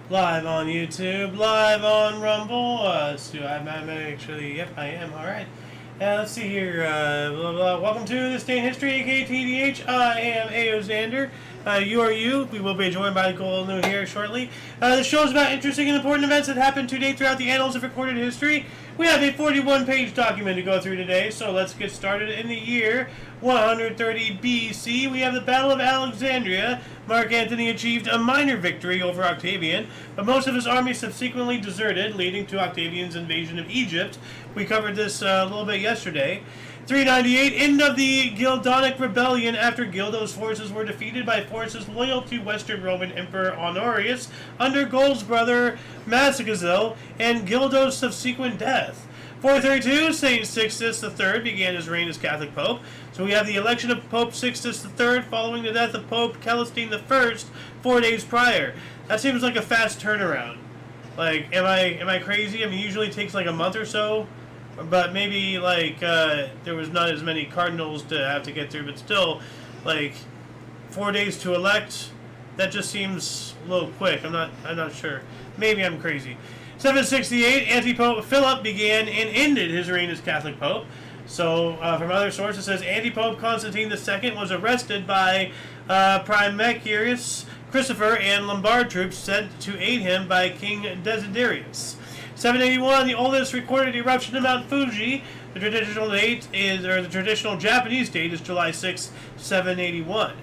Live on YouTube, live on Rumble. I'm actually, yep, I am. All right. Let's see here. Blah, blah. Welcome to This Day in History, aka TDH. I am AO Xander. You are you. We will be joined by Cole New here shortly. The show is about interesting and important events that happened to date throughout the annals of recorded history. We have a 41-page document to go through today, so let's get started. In the year 130 BC, we have the Battle of Alexandria. Mark Antony achieved a minor victory over Octavian, but most of his army subsequently deserted, leading to Octavian's invasion of Egypt. We covered this a little bit yesterday. 398, end of the Gildonic Rebellion after Gildo's forces were defeated by forces loyal to Western Roman Emperor Honorius under Gold's brother Massagezel and Gildo's subsequent death. 432, St. Sixtus III began his reign as Catholic Pope. So we have the election of Pope Sixtus III following the death of Pope Celestine I 4 days prior. That seems like a fast turnaround. Like, am I crazy? I mean, usually it takes like a month or so. But maybe like there was not as many cardinals to have to get through, but still, like 4 days to elect, that just seems a little quick. I'm not sure. Maybe I'm crazy. 768, Antipope Philip began and ended his reign as Catholic Pope. So from other sources, it says Antipope Constantine II was arrested by Primacarius Christopher and Lombard troops sent to aid him by King Desiderius. 781, the oldest recorded eruption of Mount Fuji. The traditional date is, or the traditional Japanese date is July 6, 781.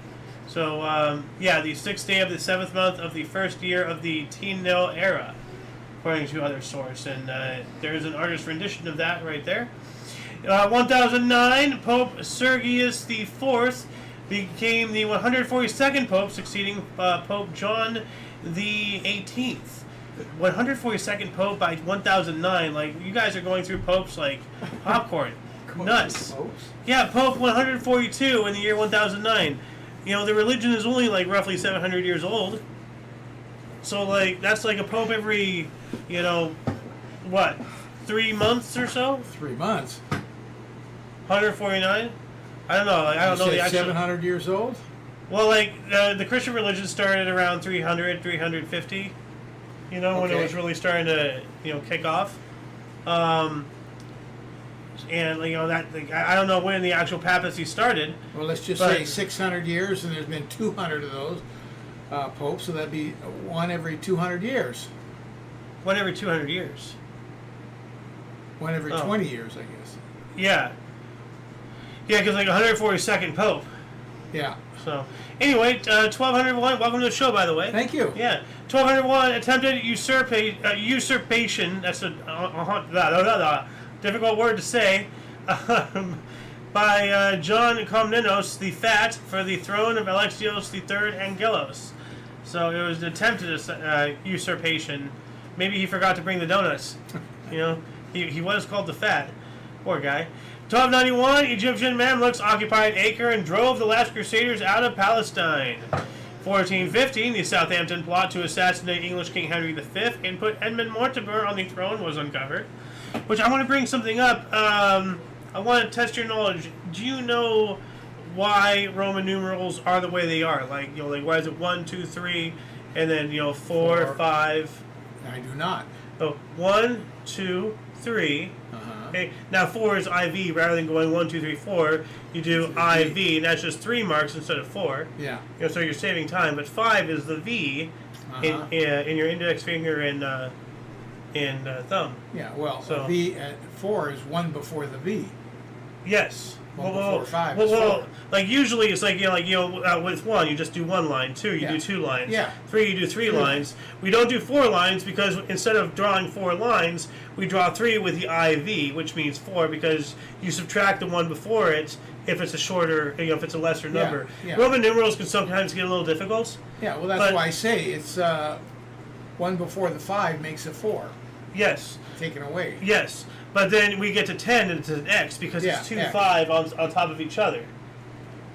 So, yeah, the 6th day of the 7th month of the first year of the Tenno era, according to other source. And there is an artist rendition of that right there. 1009, Pope Sergius IV became the 142nd Pope, succeeding Pope John the 18th. 142nd Pope by 1009. Like, you guys are going through popes like popcorn. Nuts. Yeah, Pope 142 in the year 1009. You know, the religion is only like roughly 700 years old. So, like, that's like a pope every, you know, what, 3 months or so? 3 months. 149? I don't know. Like, I don't know the actual. 700 years old? Well, like, the Christian religion started around 300, 350. You know, when it was really starting to, you know, kick off. And, you know, that, like, I don't know when the actual papacy started. Well, let's just say 600 years, and there's been 200 of those popes, so that'd be one every 200 years. One every 200 years. One every 20 years, I guess. Yeah. Yeah, because, like, 142nd Pope. Yeah. So, anyway, 1201, welcome to the show, by the way. Thank you. Yeah. 1201, attempted usurpation, that's a difficult word to say, by John Komnenos the Fat for the throne of Alexios III Angelos. So it was an attempted usurpation. Maybe he forgot to bring the donuts. You know, he was called the Fat. Poor guy. 1291, Egyptian Mamluks occupied Acre and drove the last Crusaders out of Palestine. 1415, the Southampton plot to assassinate English King Henry V and put Edmund Mortimer on the throne was uncovered. Which I want to bring something up. I want to test your knowledge. Do you know why Roman numerals are the way they are? Like, you know, like why is it 1, 2, 3, and then, you know, 4, 5? I do not. Oh, 1, 2, 3. Okay. Now 4 is IV rather than going 1, 2, 3, 4. You do IV, and that's just 3 marks instead of 4. Yeah. You know, so you're saving time. But 5 is the V in your index finger and thumb. Yeah. Well, so, V at 4 is 1 before the V. Yes. 1 before 5 is 4. Like usually it's like with 1 you just do 1 line. 2 you do 2 lines. Yeah. 3 you do 3 lines. We don't do 4 lines because instead of drawing 4 lines, we draw 3 with the IV, which means 4 because you subtract the one before it if it's a shorter, you know, if it's a lesser number. Yeah. Roman numerals can sometimes get a little difficult. Yeah. Well, that's why I say it's 1 before the 5 makes a 4. Yes. Taken away. Yes. But then we get to 10 and it's an X because it's 2, 5 on top of each other.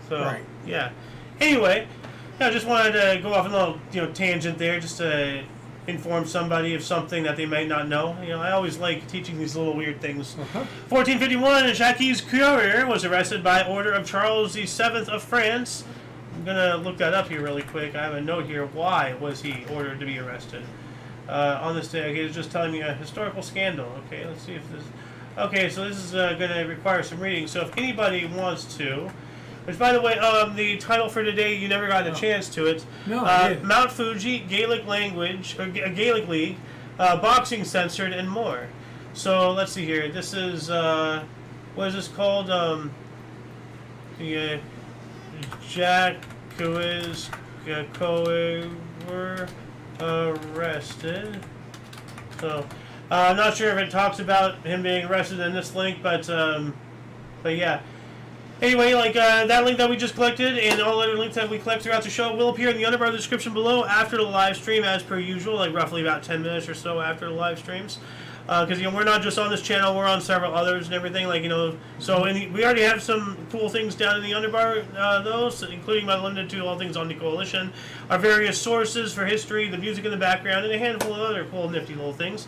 So, yeah. Anyway, I just wanted to go off a little, you know, tangent there just to inform somebody of something that they might not know. You know, I always like teaching these little weird things. 1451, Jacques Courier was arrested by order of Charles VII of France. I'm going to look that up here really quick. I have a note here. Why was he ordered to be arrested? on this day. Okay, it's just telling me a historical scandal. Okay, let's see if this. Okay, so this is going to require some reading. So if anybody wants to, which by the way, the title for today you never got a chance to it. No, I didn't. Mount Fuji, Gaelic language, or Gaelic League, boxing censored, and more. So let's see here. This is what is this called? The Jack Coes were arrested. So I'm not sure if it talks about him being arrested in this link, but yeah. Anyway, like that link that we just collected and all other links that we collect throughout the show will appear in the underbar description below after the live stream, as per usual, like roughly about 10 minutes or so after the live streams. Because we're not just on this channel, we're on several others and everything. Like so we already have some cool things down in the underbar, those, including but limited to all things on the coalition, our various sources for history, the music in the background, and a handful of other cool, nifty little things.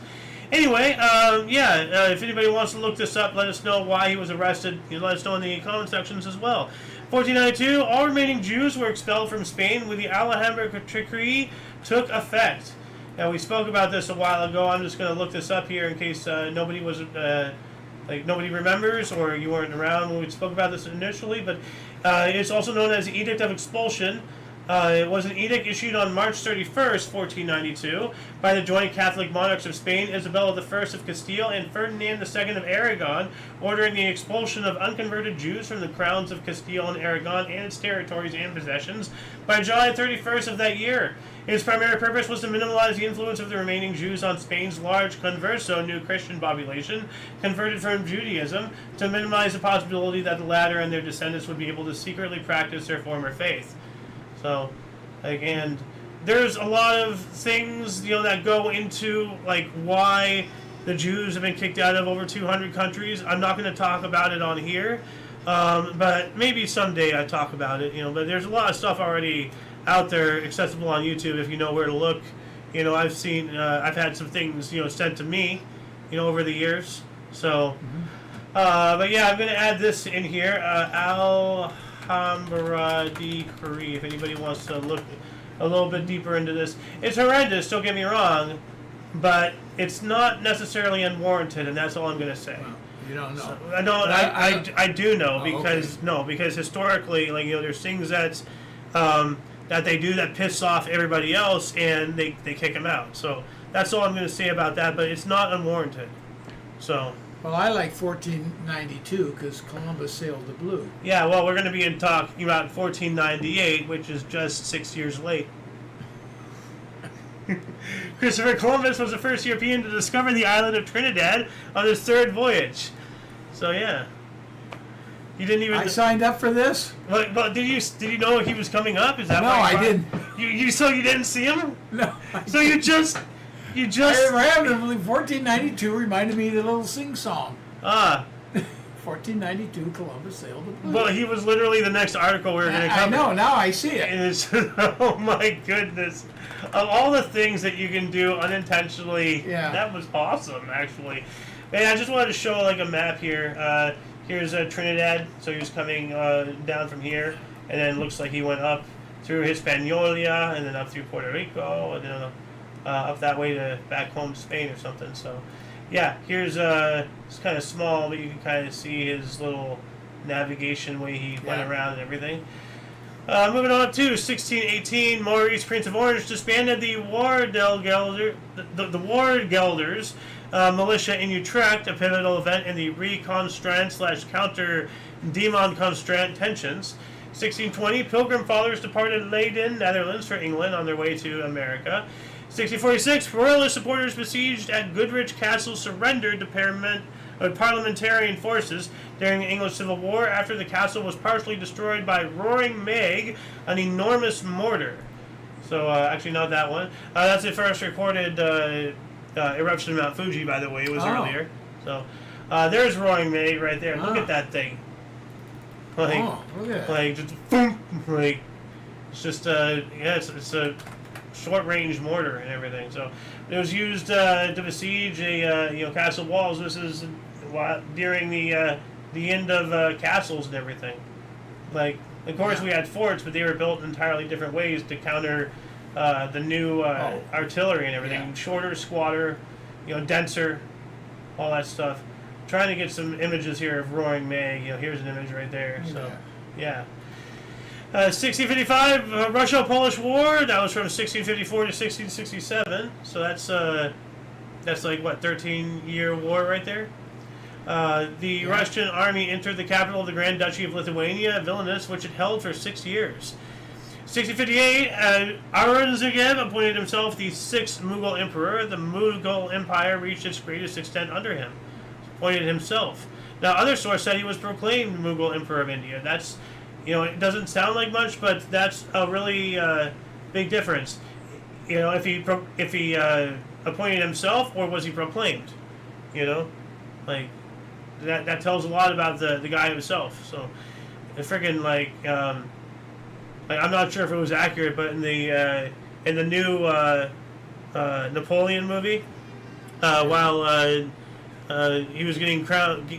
Anyway, if anybody wants to look this up, let us know why he was arrested. Let us know in the comment sections as well. 1492, all remaining Jews were expelled from Spain when the Alhambra Decree took effect. Now, we spoke about this a while ago. I'm just going to look this up here in case nobody remembers or you weren't around when we spoke about this initially. But it's also known as the Edict of Expulsion. It was an edict issued on March 31st, 1492, by the joint Catholic monarchs of Spain, Isabella I of Castile and Ferdinand II of Aragon, ordering the expulsion of unconverted Jews from the crowns of Castile and Aragon and its territories and possessions by July 31st of that year. Its primary purpose was to minimize the influence of the remaining Jews on Spain's large converso new Christian population converted from Judaism, to minimize the possibility that the latter and their descendants would be able to secretly practice their former faith. So, and there's a lot of things, that go into, why the Jews have been kicked out of over 200 countries. I'm not going to talk about it on here, but maybe someday I talk about it, but there's a lot of stuff already out there accessible on YouTube if you know where to look. I've seen, I've had some things, sent to me, over the years. So, but yeah, I'm going to add this in here, Alhambra Decree, if anybody wants to look a little bit deeper into this. It's horrendous, don't get me wrong, but it's not necessarily unwarranted, and that's all I'm going to say. Well, you don't know. So, I do know, because okay. Because historically, there's things that they do that piss off everybody else, and they kick them out. So that's all I'm going to say about that, but it's not unwarranted. So. Well, I like 1492 because Columbus sailed the blue. Yeah, well, we're going to be talking about 1498, which is just 6 years late. Christopher Columbus was the first European to discover the island of Trinidad on his third voyage. So yeah, you didn't even. I signed up for this. But did you know he was coming up? Is that no? why I didn't. So you didn't see him? No. So you just. Randomly, 1492 reminded me of the little sing song. 1492, Columbus sailed the blue. Well, he was literally the next article we were going to cover. I know, now I see it. Oh my goodness. Of all the things that you can do unintentionally, that was awesome, actually. Man, I just wanted to show a map here. Here's Trinidad, so he was coming down from here, and then it looks like he went up through Hispaniola, and then up through Puerto Rico, and then up that way to back home to Spain or something. So yeah, here's it's kind of small, but you can kind of see his little navigation way he went around and everything. Moving on to 1618, Maurice, Prince of Orange, disbanded the Wardgelders militia in Utrecht, a pivotal event in the reconstruct/counter-demonstrant tensions. 1620, Pilgrim Fathers departed Leiden, Netherlands, for England on their way to America. 1646, Royalist supporters besieged at Goodrich Castle surrendered to parliamentarian forces during the English Civil War after the castle was partially destroyed by Roaring Meg, an enormous mortar. So, actually not that one. That's the first recorded eruption of Mount Fuji, by the way. It was earlier. So, there's Roaring Meg right there. Look at that thing. Look at it. Just boom. It's just, it's a short-range mortar and everything. So it was used to besiege castle walls. This is during the end of castles and everything. Of course, we had forts, but they were built in entirely different ways to counter the new artillery and everything. Yeah. Shorter, squatter, denser, all that stuff. Trying to get some images here of Roaring May. Here's an image right there. So, yeah. 1655, Russo-Polish War. That was from 1654 to 1667. So that's like what, 13-year war right there. The Russian army entered the capital of the Grand Duchy of Lithuania, Vilnius, which it held for 6 years. 1658, Aurangzeb appointed himself the 6th Mughal emperor. The Mughal Empire reached its greatest extent under him. Appointed himself. Now, other sources said he was proclaimed Mughal Emperor of India. That's, it doesn't sound like much, but that's a really big difference. If he appointed himself, or was he proclaimed? Like that tells a lot about the guy himself. So, freaking I'm not sure if it was accurate, but in the new Napoleon movie, while he was getting crowned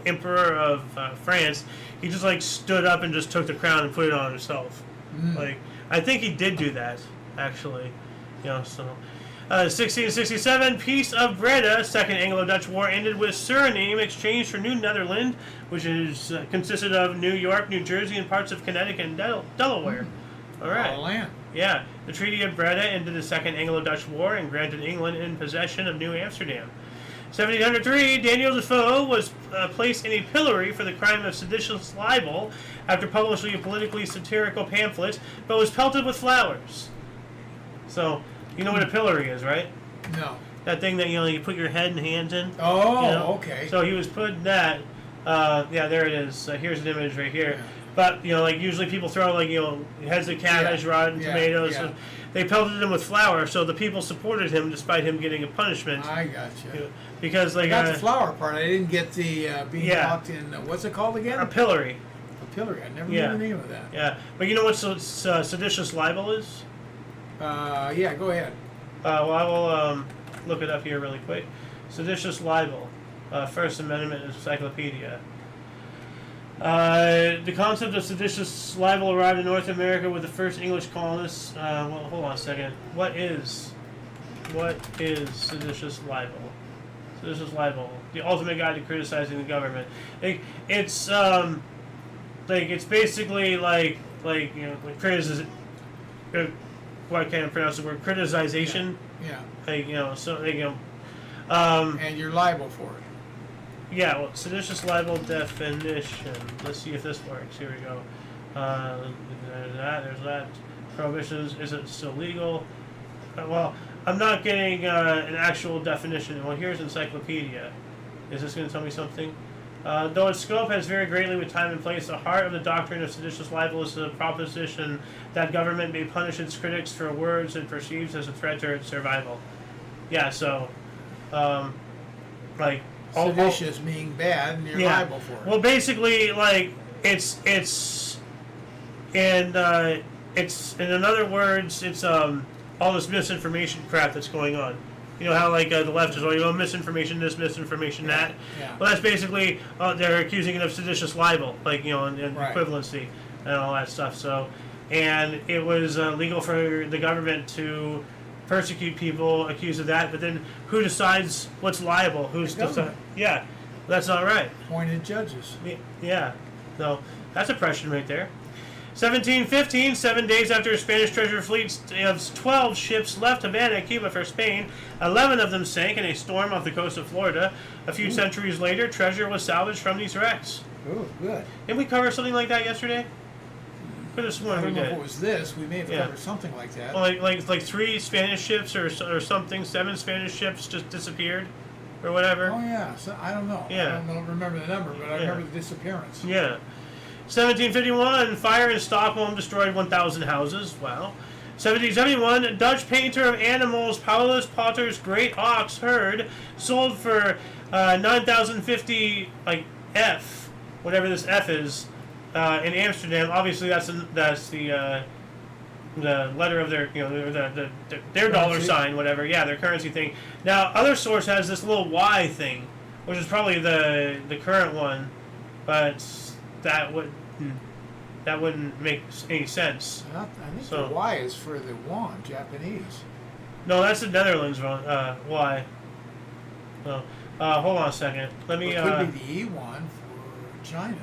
Emperor of France, he just stood up and just took the crown and put it on himself. I think he did do that, actually. So 1667, Peace of Breda, Second Anglo-Dutch War ended with Suriname exchanged for New Netherland, which is consisted of New York, New Jersey, and parts of Connecticut and Delaware. All right. All land. Yeah. The Treaty of Breda ended the Second Anglo-Dutch War and granted England in possession of New Amsterdam. 1703, Daniel Defoe was placed in a pillory for the crime of seditious libel after publishing a politically satirical pamphlet, but was pelted with flowers. So, you know what a pillory is, right? No. That thing that you put your head and hands in. Oh, okay. So he was put in that. Yeah, there it is. Here's an image right here. Yeah. But usually people throw heads of cabbage, rotten tomatoes. Yeah. So they pelted him with flour, so the people supported him despite him getting a punishment. I got you. Because I got the flour part. I didn't get the being locked in. What's it called again? A pillory. A pillory. I never knew the name of that. Yeah, but you know what seditious libel is? Yeah, go ahead. Well, I will look it up here really quick. Seditious libel, First Amendment Encyclopedia. The concept of seditious libel arrived in North America with the first English colonists. Well, hold on a second. What is seditious libel? Seditious libel, the ultimate guide to criticizing the government. It's basically like criticism. Why can't I pronounce the word criticization? Yeah. And you're liable for it. Yeah. Well, seditious libel definition. Let's see if this works. Here we go. There's that. Prohibitions. Is it still legal? Well, I'm not getting an actual definition. Well, here's encyclopedia. Is this going to tell me something? Though its scope has varied greatly with time and place, the heart of the doctrine of seditious libel is the proposition that government may punish its critics for words it perceives as a threat to its survival. Yeah, so, seditious being bad, and you're liable for it. Well, basically, it's in other words, it's all this misinformation crap that's going on. You know how the left is misinformation this, misinformation that. Yeah. Well, that's basically they're accusing it of seditious libel, and right. equivalency and all that stuff. So, and it was legal for the government to persecute people accused of that. But then, who decides what's liable? Who's yeah, that's not right. Appointed judges. Yeah, so that's oppression right there. 1715, 7 days after a Spanish treasure fleet of 12 ships left Havana, Cuba, for Spain, 11 of them sank in a storm off the coast of Florida. A few centuries later, treasure was salvaged from these wrecks. Oh, good. Didn't we cover something like that yesterday? Could have sworn we did. I don't know if it was this. We may have covered something like that. Well, like 3 Spanish ships or something, 7 Spanish ships just disappeared or whatever. Oh, yeah. So, I don't know. Yeah. I don't remember the number, but I remember the disappearance. Yeah. 1751, fire in Stockholm destroyed 1,000 houses. Wow. 1771, Dutch painter of animals Paulus Potter's great ox herd sold for 9,050 F, whatever this F is, in Amsterdam. Obviously, that's the letter of their their dollar sign, whatever. Yeah, their currency thing. Now, other source has this little Y thing, which is probably the current one, but that would. that wouldn't make any sense. I think So- the Y is for the yuan, Japanese. No, that's the Netherlands one. Why? No. Hold on a second. Let me. It could be the yuan for China.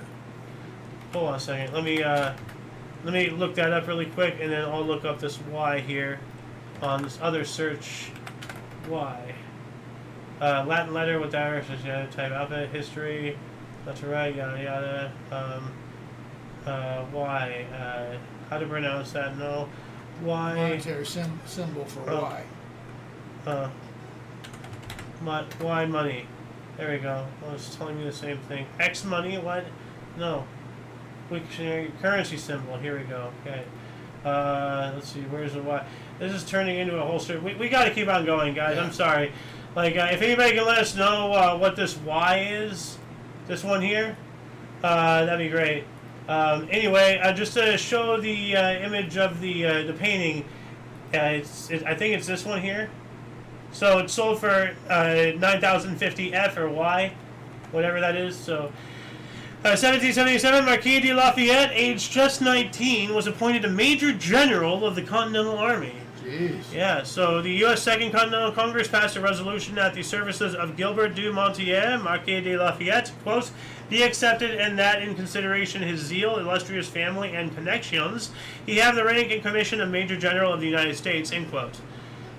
Hold on a second. Let me look that up really quick, and then I'll look up this Y here on this other search. Y. Latin letter with Irish type alphabet history. That's right. Yada yada. Y. How to pronounce that? No. Y. Monetary symbol for Y. Y money. There we go. Well, it's telling me the same thing. X money. What? No. Wiktionary currency symbol. Here we go. Okay. Let's see. Where's the Y? This is turning into a whole search. We got to keep on going, guys. Yeah. I'm sorry. Like, if anybody can let us know what this Y is, this one here, that'd be great. Anyway, just to show the image of the painting, I think it's this one here. So it's sold for 9,050 F or Y, whatever that is. So, 1777, Marquis de Lafayette, aged just 19, was appointed a Major General of the Continental Army. Jeez. Yeah, so the U.S. Second Continental Congress passed a resolution that the services of Gilbert du Motier, Marquis de Lafayette, quote, be accepted, and that in consideration his zeal, illustrious family, and connections, he have the rank and commission of Major General of the United States, end quote.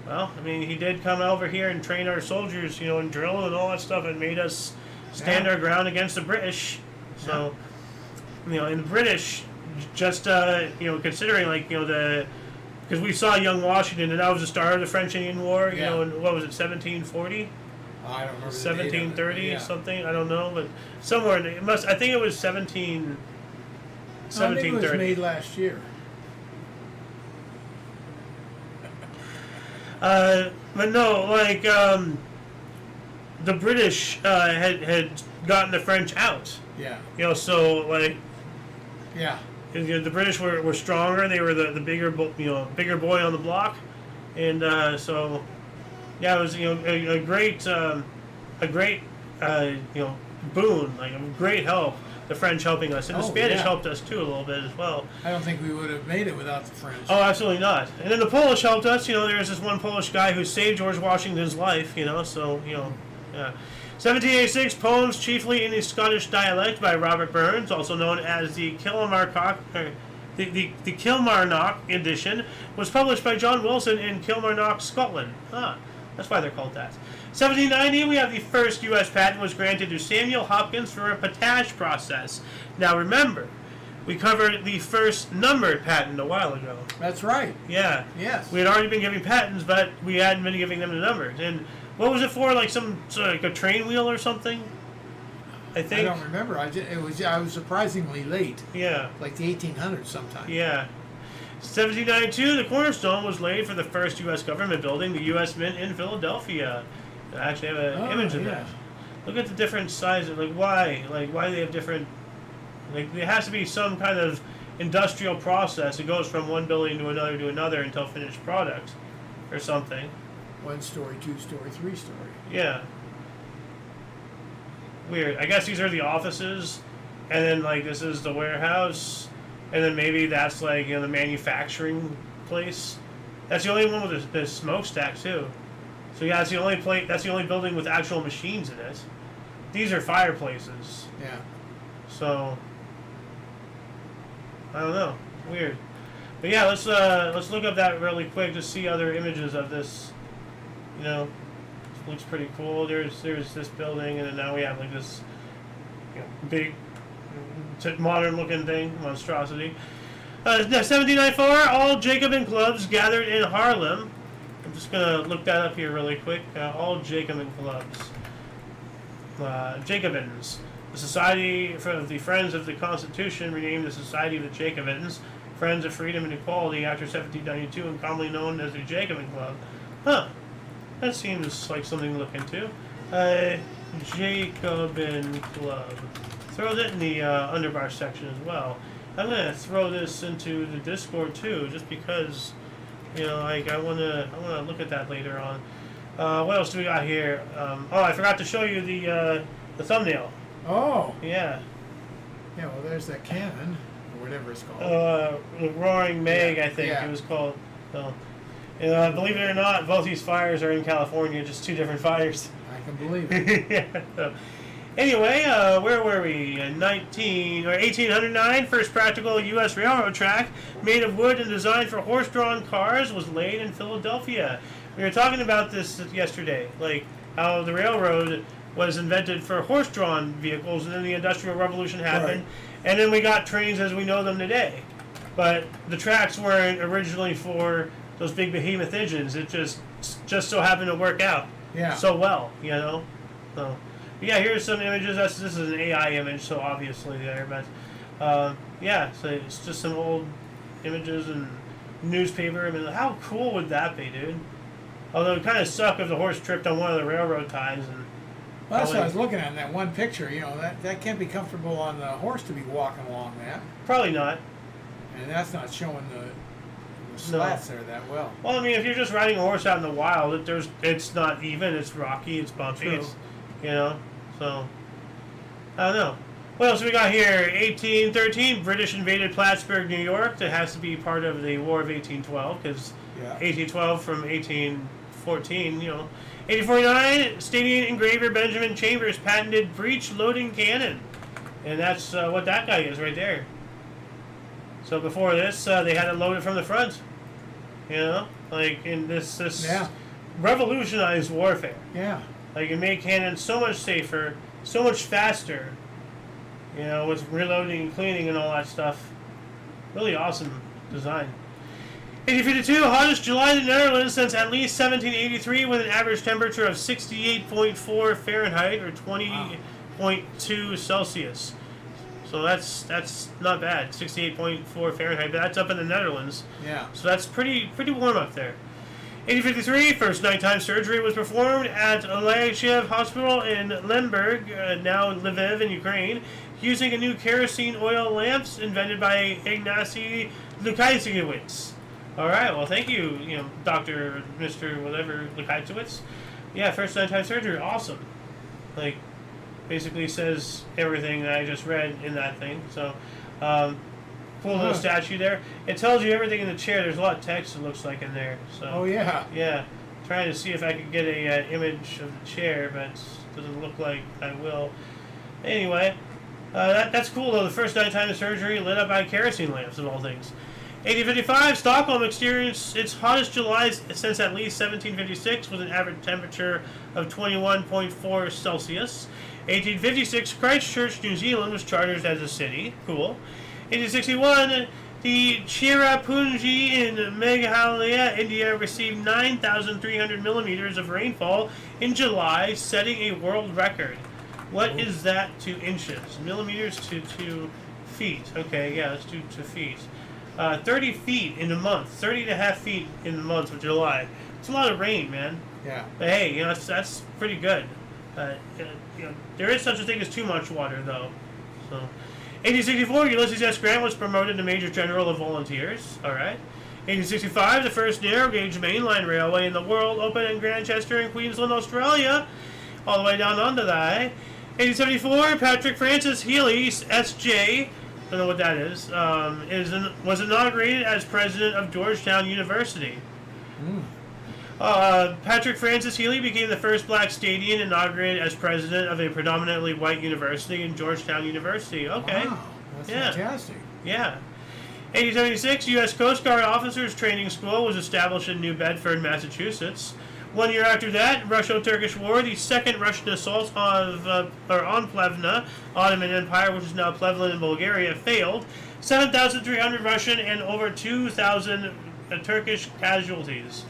Well, I mean, he did come over here and train our soldiers, and drill and all that stuff, and made us stand our ground against the British. So, and the British, just, considering, because we saw Young Washington, and that was the start of the French-Indian War, in, what was it, 1740? I don't remember. 1730 something, I don't know, but somewhere, I think it was 1730. I think it was made last year. But no, the British had gotten the French out. Yeah. So Yeah. the British were stronger. They were the bigger boy on the block, and so yeah, it was a great boon, like a great help. The French helping us, and the Spanish helped us too a little bit as well. I don't think we would have made it without the French. Oh, absolutely not. And then the Polish helped us. There was this one Polish guy who saved George Washington's life. So yeah. 1786, poems chiefly in the Scottish dialect by Robert Burns, also known as the Kilmarnock edition, was published by John Wilson in Kilmarnock, Scotland. That's why they're called that. 1790, we have the first U.S. patent was granted to Samuel Hopkins for a potash process. Now remember, we covered the first numbered patent a while ago. That's right. Yeah. Yes. We had already been giving patents, but we hadn't been giving them the numbers. And what was it for? Like like a train wheel or something? I think. I don't remember. I was surprisingly late. Yeah. Like the 1800s sometime. Yeah. 1792, the cornerstone was laid for the first U.S. government building, the U.S. Mint in Philadelphia. I actually have an image of that. Look at the different sizes. Why? Why do they have different... there has to be some kind of industrial process. It goes from one building to another until finished product or something. 1 story, 2 story, 3 story. Yeah. Weird. I guess these are the offices, and then this is the warehouse, and then maybe that's the manufacturing place. That's the only one with the smokestack too. So yeah, that's the only That's the only building with actual machines in it. These are fireplaces. Yeah. So I don't know. Weird. But yeah, let's look up that really quick to see other images of this. Looks pretty cool. There's this building, and then now we have this big modern looking thing, monstrosity. 1794, all Jacobin clubs gathered in Harlem. I'm just gonna look that up here really quick. All Jacobin clubs. Jacobins. The Society for the Friends of the Constitution renamed the Society of the Jacobins, Friends of Freedom and Equality, after 1792, and commonly known as the Jacobin Club. Huh. That seems like something to look into. Jacobin Club. Throw that in the underbar section as well. I'm gonna throw this into the Discord too, just because, I wanna look at that later on. What else do we got here? I forgot to show you the thumbnail. Oh. Yeah. Yeah. Well, there's that cannon. whatever it's called. The Roaring Meg, Yeah, I think yeah. it was called. So, believe it or not, both these fires are in California, just two different fires. I can believe it. Yeah. So, anyway, where were we? 1809, first practical U.S. railroad track made of wood and designed for horse-drawn cars was laid in Philadelphia. We were talking about this yesterday, like how the railroad was invented for horse-drawn vehicles, and then the Industrial Revolution happened, Right. and then we got trains as we know them today. But the tracks weren't originally for those big behemoth engines. It just so happened to work out Yeah. so well, you know. So, yeah, here's some images. This is an AI image, so obviously there, but yeah, so it's just some old images and newspaper. I mean, how cool would that be, dude? Although it kind of suck if the horse tripped on one of the railroad ties and. Well, that's what I was looking at in that one picture. You know, that can't be comfortable on the horse to be walking along that. Probably not. And that's not showing the slats there that well. Well, I mean, if you're just riding a horse out in the wild, it's not even. It's rocky. It's bumpy. True. It's, you know. So I don't know. What else we got here? 1813, British invaded Plattsburgh, New York. That has to be part of the War of 1812 because 1812 from 1814. You know. 1849, Stadium engraver Benjamin Chambers patented breech loading cannon, and that's what that guy is right there. So before this, they had to load it from the front. You know, like in this revolutionized warfare. Yeah. Like it made cannons so much safer, so much faster. You know, with reloading and cleaning and all that stuff. Really awesome design. 1852, hottest July in the Netherlands since at least 1783, with an average temperature of 68.4 Fahrenheit or 20.2 Celsius. So that's not bad, 68.4 Fahrenheit, but that's up in the Netherlands. Yeah. So that's pretty warm up there. 1853, first nighttime surgery was performed at Lyachev Hospital in Lemberg, now Lviv in Ukraine, using a new kerosene oil lamps invented by Ignacy Lukasiewicz. All right, well, thank you, Dr. Mr. whatever, Lukasiewicz. Yeah, first nighttime surgery, awesome. Like, basically says everything that I just read in that thing. So, cool little statue there. It tells you everything in the chair. There's a lot of text, it looks like, in there. So. Oh, yeah. Yeah. Trying to see if I could get a image of the chair, but it doesn't look like I will. Anyway, that's cool, though. The first nighttime surgery lit up by kerosene lamps, of all things. 1855, Stockholm experienced its hottest July since at least 1756, with an average temperature of 21.4 Celsius. 1856, Christchurch, New Zealand was chartered as a city. Cool. 1861, the Cherrapunji in Meghalaya, India, received 9,300 millimeters of rainfall in July, setting a world record. What is that to inches? Millimeters to feet. Okay, yeah, let's do to feet. 30 feet in a month. 30 and a half feet in the month of July. It's a lot of rain, man. Yeah. But hey, that's pretty good. There is such a thing as too much water, though. So, 1864, Ulysses S. Grant was promoted to Major General of Volunteers. All right. 1865, the first narrow gauge mainline railway in the world opened in Grantchester in Queensland, Australia, all the way down under that. 1874, Patrick Francis Healy, S.J. Don't know what that is. Was inaugurated as president of Georgetown University. Patrick Francis Healy became the first black Stadian inaugurated as president of a predominantly white university in Georgetown University. Okay. Wow, that's fantastic. Yeah. 1876, U.S. Coast Guard Officers Training School was established in New Bedford, Massachusetts. 1 year after that, Russo-Turkish War, the second Russian assault on Plevna, Ottoman Empire, which is now Plevna in Bulgaria, failed. 7,300 Russian and over 2,000 Turkish casualties.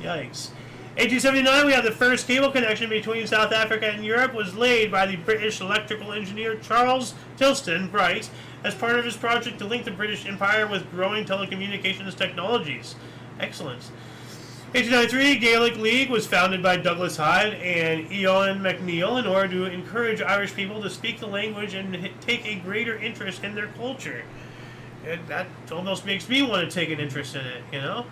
Yikes. 1879, we have the first cable connection between South Africa and Europe was laid by the British electrical engineer Charles Tilston Bright as part of his project to link the British Empire with growing telecommunications technologies. Excellent. 1893, Gaelic League was founded by Douglas Hyde and Eoin MacNeill in order to encourage Irish people to speak the language and take a greater interest in their culture. That almost makes me want to take an interest in it, you know?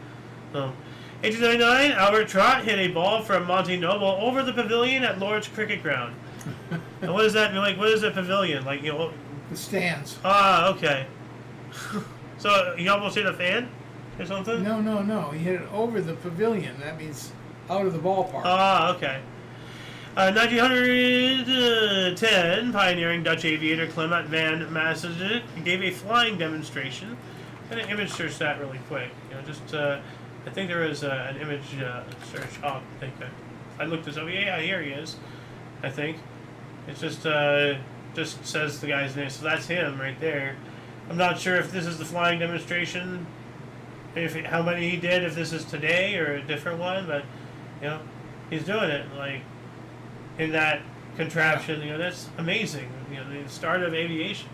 1899, Albert Trott hit a ball from Monte Noble over the pavilion at Lord's Cricket Ground. And what is that like? What is a pavilion? Like, The stands. Ah, okay. So he almost hit a fan or something? No. He hit it over the pavilion. That means out of the ballpark. Ah, okay. 1910, pioneering Dutch aviator Clement van Maasdijk gave a flying demonstration. I'm going to image search that really quick. I think there is an image search. Oh, I think I looked this up. Yeah, here he is. I think it's just says the guy's name, so that's him right there. I'm not sure if this is the flying demonstration, how many he did, if this is today or a different one, but he's doing it like in that contraption. That's amazing. The start of aviation.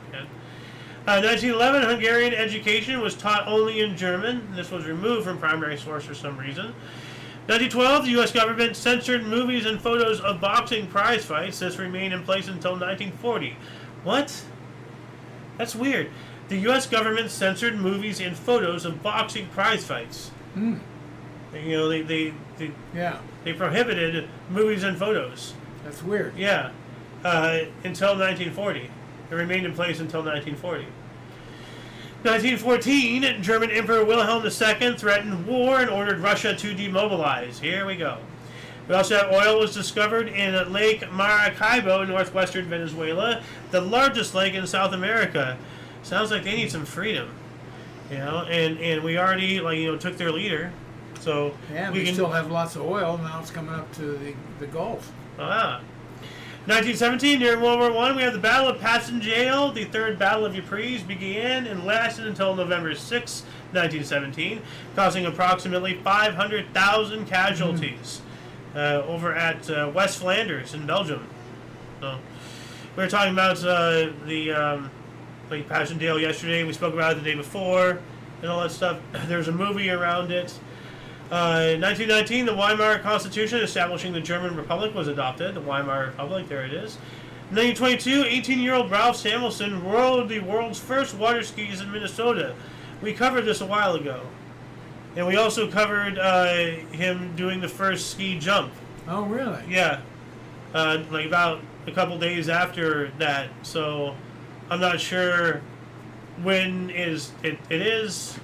1911, Hungarian education was taught only in German. This was removed from primary source for some reason. 1912, the U.S. government censored movies and photos of boxing prize fights. This remained in place until 1940. What? That's weird. The U.S. government censored movies and photos of boxing prize fights. They prohibited movies and photos. That's weird. Yeah. Until 1940. It remained in place until 1940. 1914, German Emperor Wilhelm II threatened war and ordered Russia to demobilize. Here we go. We also have oil was discovered in Lake Maracaibo, northwestern Venezuela, the largest lake in South America. Sounds like they need some freedom, and we already took their leader, so yeah, we still have lots of oil. Now it's coming up to the Gulf. 1917, during World War I, we have the Battle of Passchendaele. The Third Battle of Ypres began and lasted until November 6, 1917, causing approximately 500,000 casualties over at West Flanders in Belgium. So, we were talking about the Passchendaele yesterday. We spoke about it the day before and all that stuff. There's a movie around it. 1919, the Weimar Constitution establishing the German Republic was adopted. The Weimar Republic, there it is. 1922, 18-year-old Ralph Samuelson rode the world's first water skis in Minnesota. We covered this a while ago. And we also covered him doing the first ski jump. Oh, really? Yeah. About a couple days after that. So I'm not sure when it is.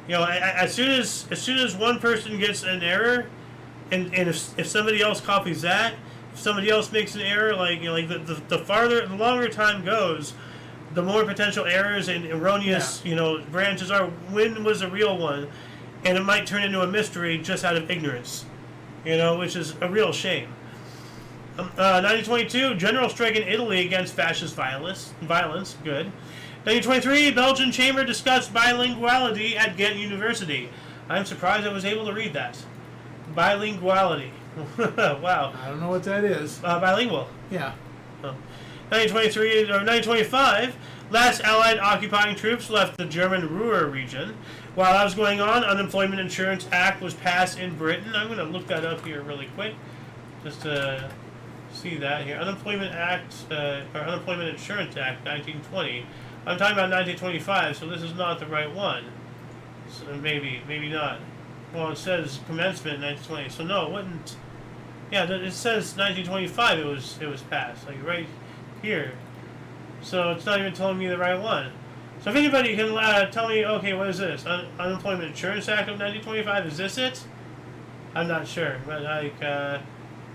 As soon as one person gets an error, and if somebody else copies that, if somebody else makes an error, the longer time goes, the more potential errors and erroneous branches are. When was a real one, and it might turn into a mystery just out of ignorance, which is a real shame. 1922, general strike in Italy against fascist violence. Good. 1923, Belgian chamber discussed bilinguality at Ghent University. I'm surprised I was able to read that. Bilinguality. Wow. I don't know what that is. Bilingual. Yeah. 1925, last Allied occupying troops left the German Ruhr region. While that was going on, Unemployment Insurance Act was passed in Britain. I'm going to look that up here really quick, just to see that here. Unemployment Unemployment Insurance Act, 1920. I'm talking about 1925, so this is not the right one. So maybe not. Well, it says commencement 1920, so no, it wouldn't. Yeah, it says 1925. It was passed, right here. So it's not even telling me the right one. So if anybody can tell me, okay, what is this? Unemployment Insurance Act of 1925. Is this it? I'm not sure, but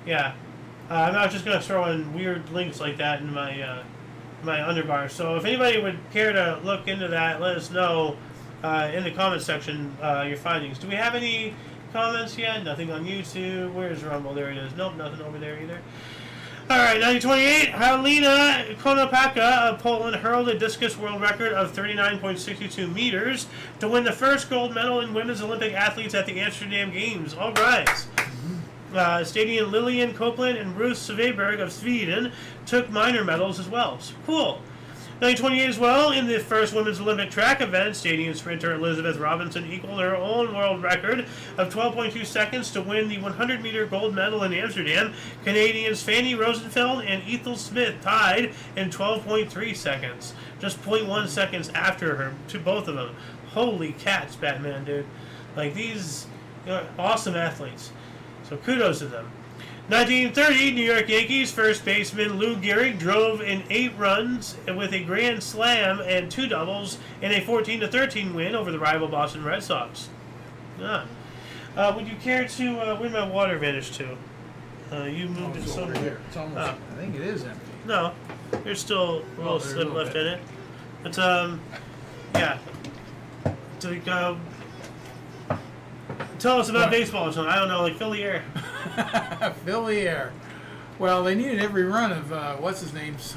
yeah. I'm not just gonna throw in weird links like that in my underbar. So if anybody would care to look into that, let us know in the comment section your findings. Do we have any comments yet? Nothing on YouTube. Where's Rumble? There it is. Nope, nothing over there either. Alright, 1928, Halina Konopaka of Poland hurled a discus world record of 39.62 meters to win the first gold medal in women's Olympic athletes at the Amsterdam Games. Alright. Stadium Lillian Copeland and Ruth Sveberg of Sweden took minor medals as well. So cool. 1928 as well, in the first women's Olympic track event, Stadium sprinter Elizabeth Robinson equaled her own world record of 12.2 seconds to win the 100-meter gold medal in Amsterdam. Canadians Fanny Rosenfeld and Ethel Smith tied in 12.3 seconds. Just 0.1 seconds after her, to both of them. Holy cats, Batman, dude. These awesome athletes. So kudos to them. 1930, New York Yankees first baseman Lou Gehrig drove in 8 runs with a grand slam and 2 doubles in a 14-13 win over the rival Boston Red Sox. Would you care to where my water vanished to? You moved it It's over somewhere. here. It's almost. I think it is empty. No, there's still a little there's a slip little left bit. in it. But yeah. So, tell us about baseball or something. I don't know, like fill the air. Fill the air. Well, they needed every run of what's his name's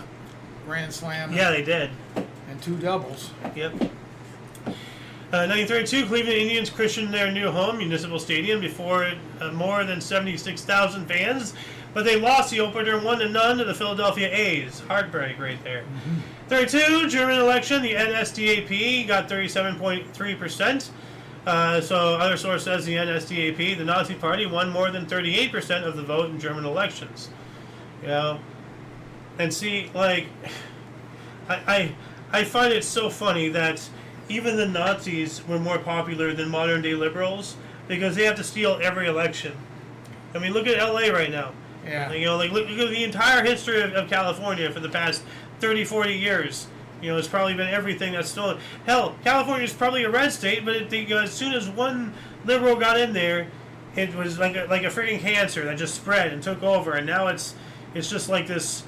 grand slam. Yeah, they did. And 2 doubles. Yep. 1932, Cleveland Indians christened their new home, Municipal Stadium, before more than 76,000 fans, but they lost the opener 1-0 to the Philadelphia A's. Heartbreak right there. 32, German election, the NSDAP got 37.3%. So other source says the NSDAP, the Nazi Party, won more than 38% of the vote in German elections. You know, and see, like, I find it so funny that even the Nazis were more popular than modern day liberals because they have to steal every election. I mean, look at LA right now. Yeah. You know, like look at the entire history of California for the past 30, 40 years. You know, it's probably been everything that's stolen. Hell, California is probably a red state, but as soon as one liberal got in there, it was like a freaking cancer that just spread and took over, and now it's just like this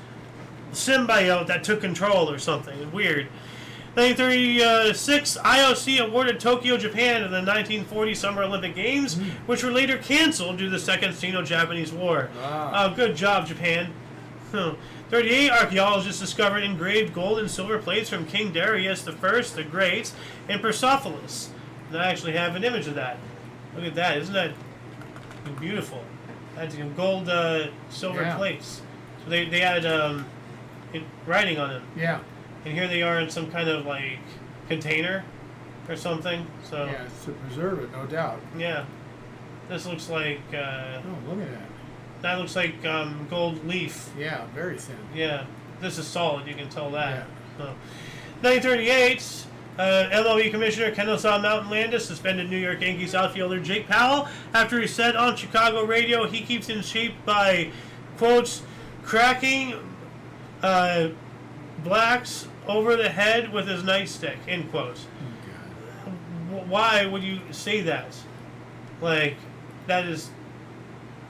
symbiote that took control or something. It's weird. 1936, IOC awarded Tokyo, Japan in the 1940 Summer Olympic Games, which were later canceled due to the Second Sino-Japanese War. Wow. Good job, Japan. 38, archaeologists discovered engraved gold and silver plates from King Darius I the Great in Persepolis. And I actually have an image of that. Look at that. Isn't that beautiful? That's gold, silver plates. So they had writing on them. Yeah. And here they are in some kind of like container or something. So Yeah, it's to preserve it, no doubt. yeah, this looks like Oh, look at that. that looks like gold leaf. Yeah, very thin. Yeah, this is solid. You can tell that. Yeah. 1938, MLB Commissioner Kennesaw Mountain Landis suspended New York Yankees outfielder Jake Powell after he said on Chicago radio he keeps in shape by, quotes, cracking blacks over the head with his nightstick, end quotes. Oh, Why would you say that? Like, that is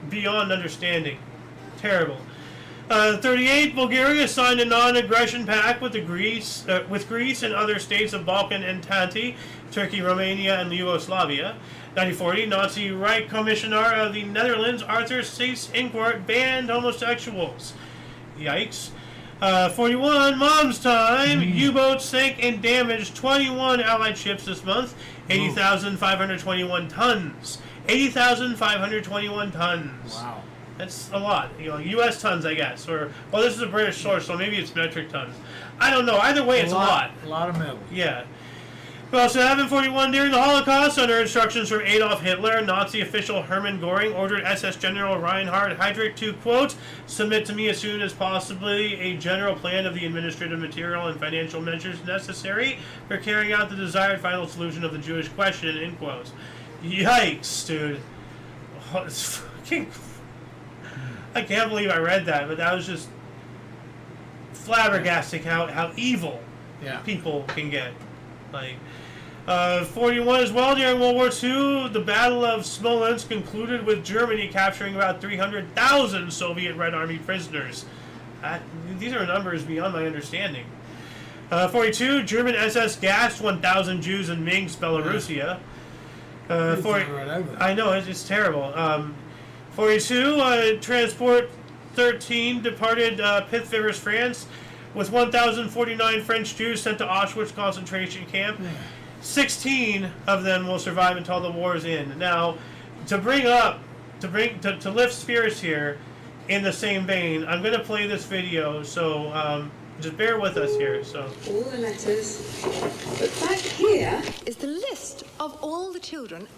beyond understanding. Terrible. 38, Bulgaria signed a non-aggression pact with Greece and other states of Balkan Entente, Turkey, Romania, and Yugoslavia. 1940, Nazi Reich Commissioner of the Netherlands, Arthur Seyss-Inquart, banned homosexuals. Yikes. 41, Mom's Time. U-boats sank and damaged 21 Allied ships this month. 80,521 tons. 80,521 tons. Wow. That's a lot. You know, U.S. tons, I guess. Or, well, this is a British source, so maybe it's metric tons. I don't know. Either way, it's a lot. A lot of metal. Yeah. Well, so 41, during the Holocaust, under instructions from Adolf Hitler, Nazi official Hermann Göring ordered SS General Reinhard Heydrich to, quote, submit to me as soon as possibly a general plan of the administrative material and financial measures necessary for carrying out the desired final solution of the Jewish question, end quotes. Yikes, dude. Oh, it's fucking... I can't believe I read that, but that was just flabbergasting how evil people can get. Like, 41 as well, during World War II, the Battle of Smolensk concluded with Germany capturing about 300,000 Soviet Red Army prisoners. These are numbers beyond my understanding. 42, German SS gassed 1,000 Jews in Minsk, Belarusia. I know, it's terrible. 42, Transport 13 departed Pithiviers, France, with 1,049 French Jews sent to Auschwitz concentration camp. 16 of them will survive until the war is in. Now, to lift spirits here, in the same vein, I'm going to play this video, so just bear with us here. So all the letters, but back here is the list of all the children.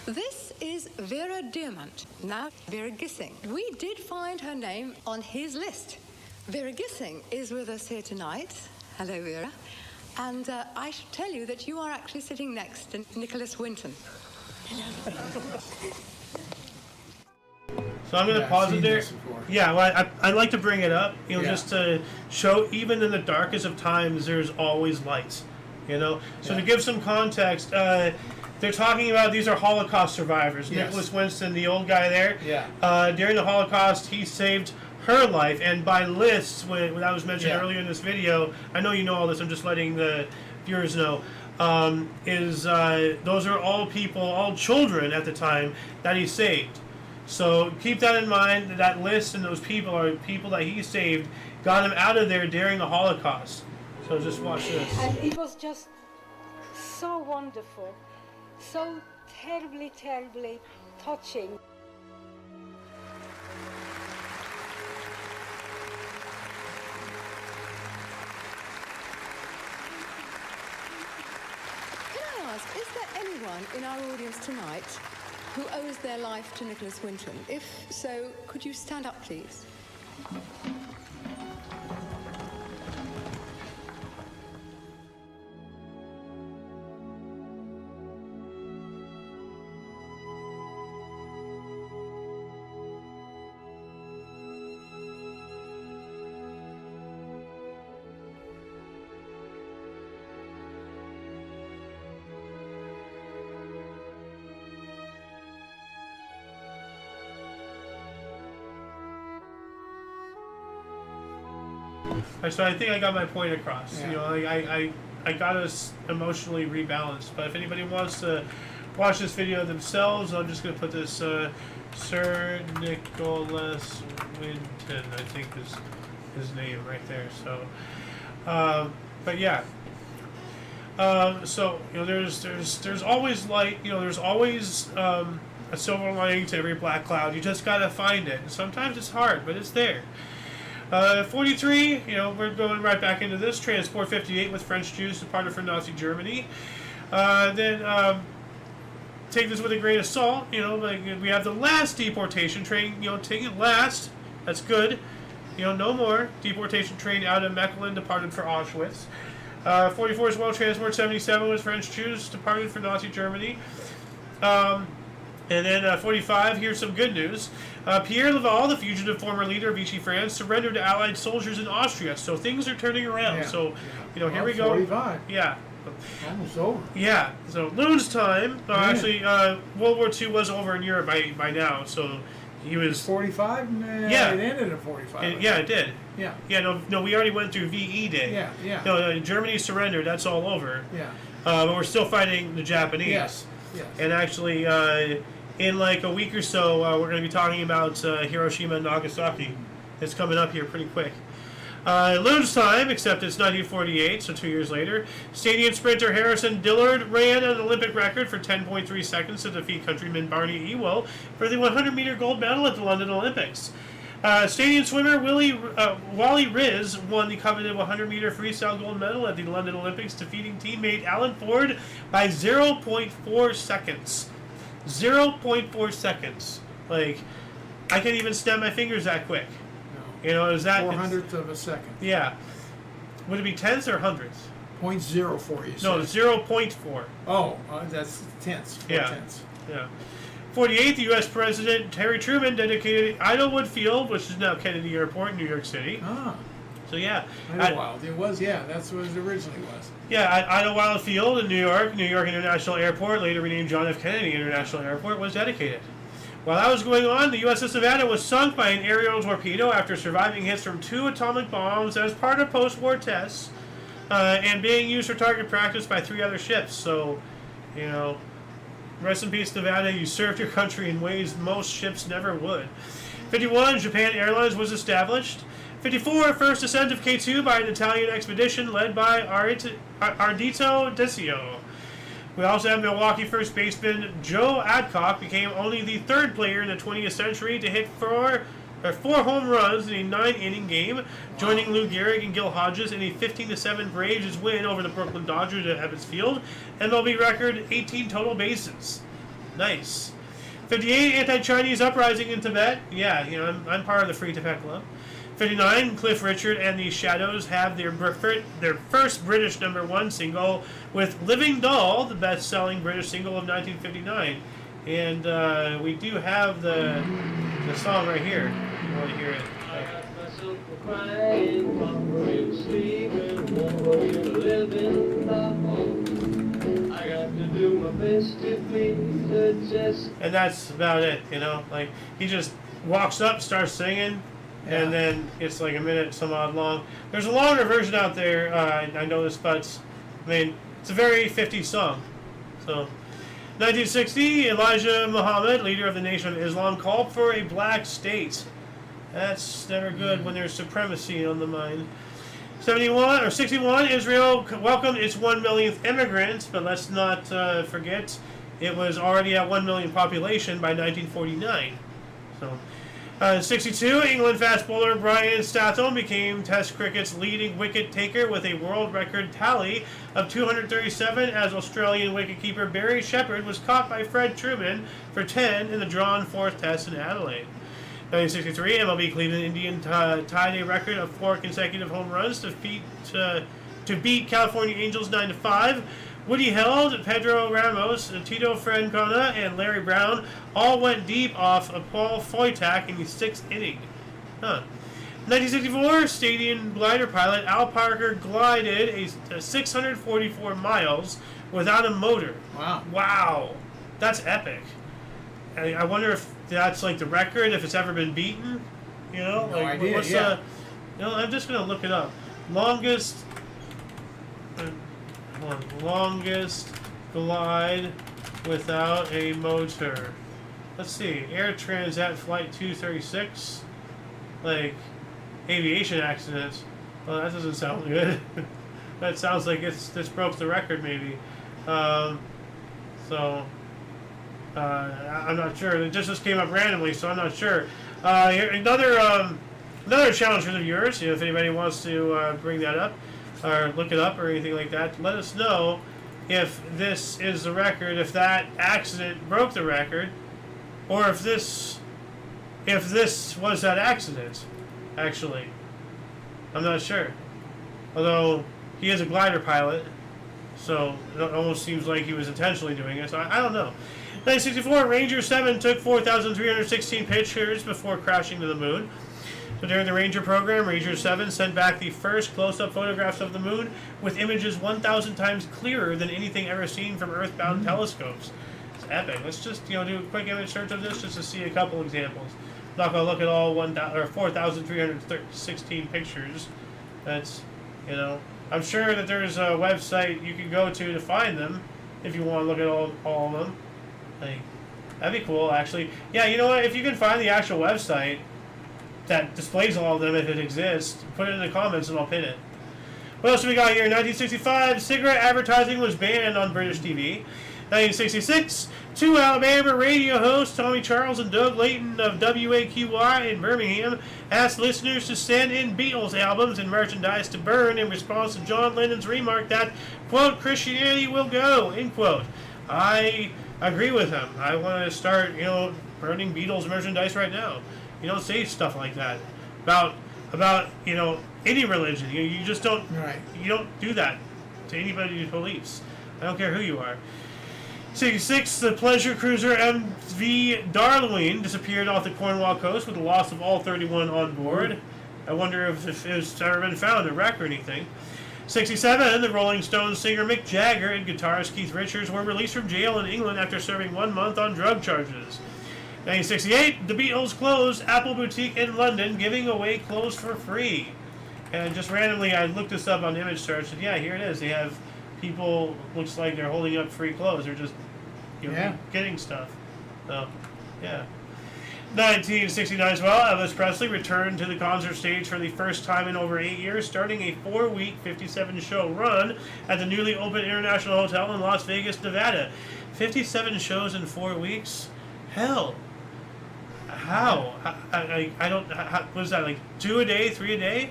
This is Vera Diamant, now Vera Gissing. We did find her name on his list. Vera Gissing is with us here tonight. Hello, Vera. And I should tell you that you are actually sitting next to Nicholas Winton. So I'm going to Yeah, pause I've it seen there. this before. Yeah, well, I like to bring it up, Yeah. just to show even in the darkest of times, there's always light, So Yeah. to give some context, they're talking about these are Holocaust survivors. Yes. Nicholas Winston, the old guy there. Yeah. During the Holocaust, he saved her life, and by lists, when that was mentioned Yeah. earlier in this video, I know you know all this. I'm just letting the viewers know. Those are all people, all children at the time that he saved. So keep that in mind. That list and those people are people that he saved, got him out of there during the Holocaust. So just watch this. And it was just so wonderful, so terribly, terribly touching. Can I ask, is there anyone in our audience tonight who owes their life to Nicholas Winton? If so, could you stand up, please? So I think I got my point across. Yeah. I got us emotionally rebalanced. But if anybody wants to watch this video themselves, I'm just going to put this Sir Nicholas Winton, I think is his name right there. So, but yeah. So there's always light. There's always a silver lining to every black cloud. You just gotta find it. Sometimes it's hard, but it's there. 43, we're going right back into this. Transport 58 with French Jews departed for Nazi Germany. Then take this with a grain of salt. We have the last deportation train. Take it last. That's good. No more. Deportation train out of Mechelen departed for Auschwitz. 44 as well. Transport 77 with French Jews departed for Nazi Germany. And then 45, here's some good news. Pierre Laval, the fugitive former leader of Vichy France, surrendered to Allied soldiers in Austria. So things are turning around. Yeah. So, here we go. 45. Yeah. Almost over. Yeah. So, Loon's time. Actually, World War II was over in Europe by now. So, he was... 45? Nah, Yeah. It ended at 45. Yeah, it did. Yeah. Yeah, no, we already went through VE Day. Yeah, yeah. No, Germany surrendered. That's all over. Yeah. But we're still fighting the Japanese. Yes. Yes. And actually, in like a week or so, we're going to be talking about Hiroshima and Nagasaki. It's coming up here pretty quick. Loon's time, except it's 1948, so 2 years later. Stadium sprinter Harrison Dillard ran an Olympic record for 10.3 seconds to defeat countryman Barney Ewell for the 100-meter gold medal at the London Olympics. Stadium swimmer Wally Riz won the coveted 100-meter freestyle gold medal at the London Olympics, defeating teammate Alan Ford by 0.4 seconds. 0.4 seconds. Like, I can't even snap my fingers that quick. No. Is that... 400th of a second. Yeah. Would it be tenths or hundredths? 0.04, you said. No, 0.4. Oh, that's tenths. 4 Yeah. tenths. Yeah. 48, the U.S. President Harry Truman dedicated Idlewood Field, which is now Kennedy Airport in New York City. Ah. So, yeah. Idlewild. It was, yeah. That's what it originally was. Yeah, Idlewild Field in New York International Airport, later renamed John F. Kennedy International Airport, was dedicated. While that was going on, the USS Savannah was sunk by an aerial torpedo after surviving hits from 2 atomic bombs as part of post-war tests and being used for target practice by 3 other ships. So, rest in peace, Savannah. You served your country in ways most ships never would. 51, Japan Airlines was established. 54, first ascent of K2 by an Italian expedition led by Ardito Desio. We also have Milwaukee first baseman Joe Adcock became only the 3rd player in the 20th century to hit 4 home runs in a 9-inning game, joining Lou Gehrig and Gil Hodges in a 15-7 Braves win over the Brooklyn Dodgers at Ebbets Field, MLB record 18 total bases. Nice. 58, anti-Chinese uprising in Tibet. Yeah, I'm part of the Free Tibet Club. 59, Cliff Richard and the Shadows have their first British #1 single with Living Doll, the best-selling British single of 1959. And we do have the song right here. If you want to hear it. And that's about it, you know. Like, he just walks up, starts singing, and then it's like a minute, some odd long. There's a longer version out there. I know this, but I mean, it's a very 50s song. So, 1960, Elijah Muhammad, leader of the Nation of Islam, called for a black state. That's never good when there's supremacy on the mind. 61, Israel welcomed its 1 millionth immigrant, but let's not forget it was already at 1 million population by 1949. So, 62, England fast bowler Brian Statham became Test cricket's leading wicket taker with a world record tally of 237, as Australian wicketkeeper Barry Shepherd was caught by Fred Truman for 10 in the drawn fourth Test in Adelaide. 1963, MLB Cleveland Indian tied a record of 4 consecutive home runs to beat California Angels 9-5. Woody Held, Pedro Ramos, Tito Francona, and Larry Brown all went deep off of Paul Foytak in the 6th inning. 1964, Stadium glider pilot Al Parker glided a 644 miles without a motor. Wow. That's epic. I wonder if that's like the record, if it's ever been beaten. You know, No like idea, yeah. I'm just gonna look it up. Longest glide without a motor. Let's see, Air Transat Flight 236, like aviation accidents. Well, that doesn't sound good. That sounds like this broke the record, maybe. I'm not sure. It just came up randomly, so I'm not sure. Another challenge for the viewers. You know, if anybody wants to bring that up or look it up or anything like that, let us know if this is the record, if that accident broke the record, or if this was that accident. Actually, I'm not sure. Although he is a glider pilot, so it almost seems like he was intentionally doing it. So I don't know. 1964, Ranger 7 took 4,316 pictures before crashing to the moon. So during the Ranger program, Ranger 7 sent back the first close-up photographs of the moon with images 1,000 times clearer than anything ever seen from Earth-bound telescopes. It's epic. Let's just do a quick image search of this just to see a couple examples. I'm not going to look at all 4,316 pictures. That's, I'm sure that there's a website you can go to find them if you want to look at all of them. Like, that'd be cool, actually. Yeah, you know what? If you can find the actual website that displays all of them, if it exists, put it in the comments and I'll pin it. What else do we got here? 1965, cigarette advertising was banned on British TV. 1966, 2 Alabama radio hosts, Tommy Charles and Doug Layton of WAQY in Birmingham, asked listeners to send in Beatles albums and merchandise to burn in response to John Lennon's remark that, quote, Christianity will go, end quote. I agree with him. I want to start, burning Beatles merchandise right now. You don't say stuff like that about any religion. You just don't. Right. You don't do that to anybody's beliefs. I don't care who you are. 66, the pleasure cruiser MV Darwin disappeared off the Cornwall coast with the loss of all 31 on board. I wonder if it's ever been found, a wreck or anything. 67, the Rolling Stones singer Mick Jagger and guitarist Keith Richards were released from jail in England after serving 1 month on drug charges. 1968, the Beatles closed Apple Boutique in London, giving away clothes for free. And just randomly, I looked this up on image search, and yeah, here it is. They have people, looks like they're holding up free clothes. They're just getting stuff. So, yeah. 1969 as well, Elvis Presley returned to the concert stage for the first time in over 8 years, starting a 4-week, 57-show run at the newly opened International Hotel in Las Vegas, Nevada. 57 shows in 4 weeks? Hell. How? I don't... what is that, like 2 a day, 3 a day?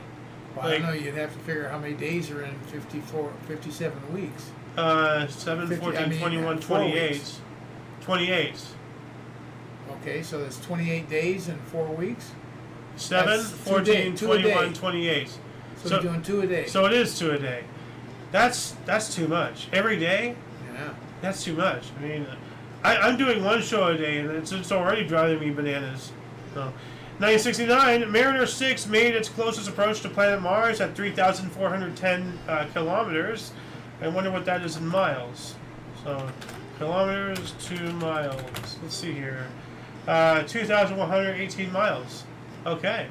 Well, I don't know. You'd have to figure out how many days are in 57 weeks. 7, 14, 21, 28. 28. Okay, so that's 28 days in 4 weeks? 7, That's 14, 2 a day. 21, 28. So you're doing 2 a day. So it is 2 a day. That's too much. Every day? Yeah. That's too much. I mean, I'm doing one show a day, and it's already driving me bananas. So, 1969, Mariner 6 made its closest approach to planet Mars at 3,410 kilometers. I wonder what that is in miles. So, kilometers to miles. Let's see here. 2,118 miles. Okay.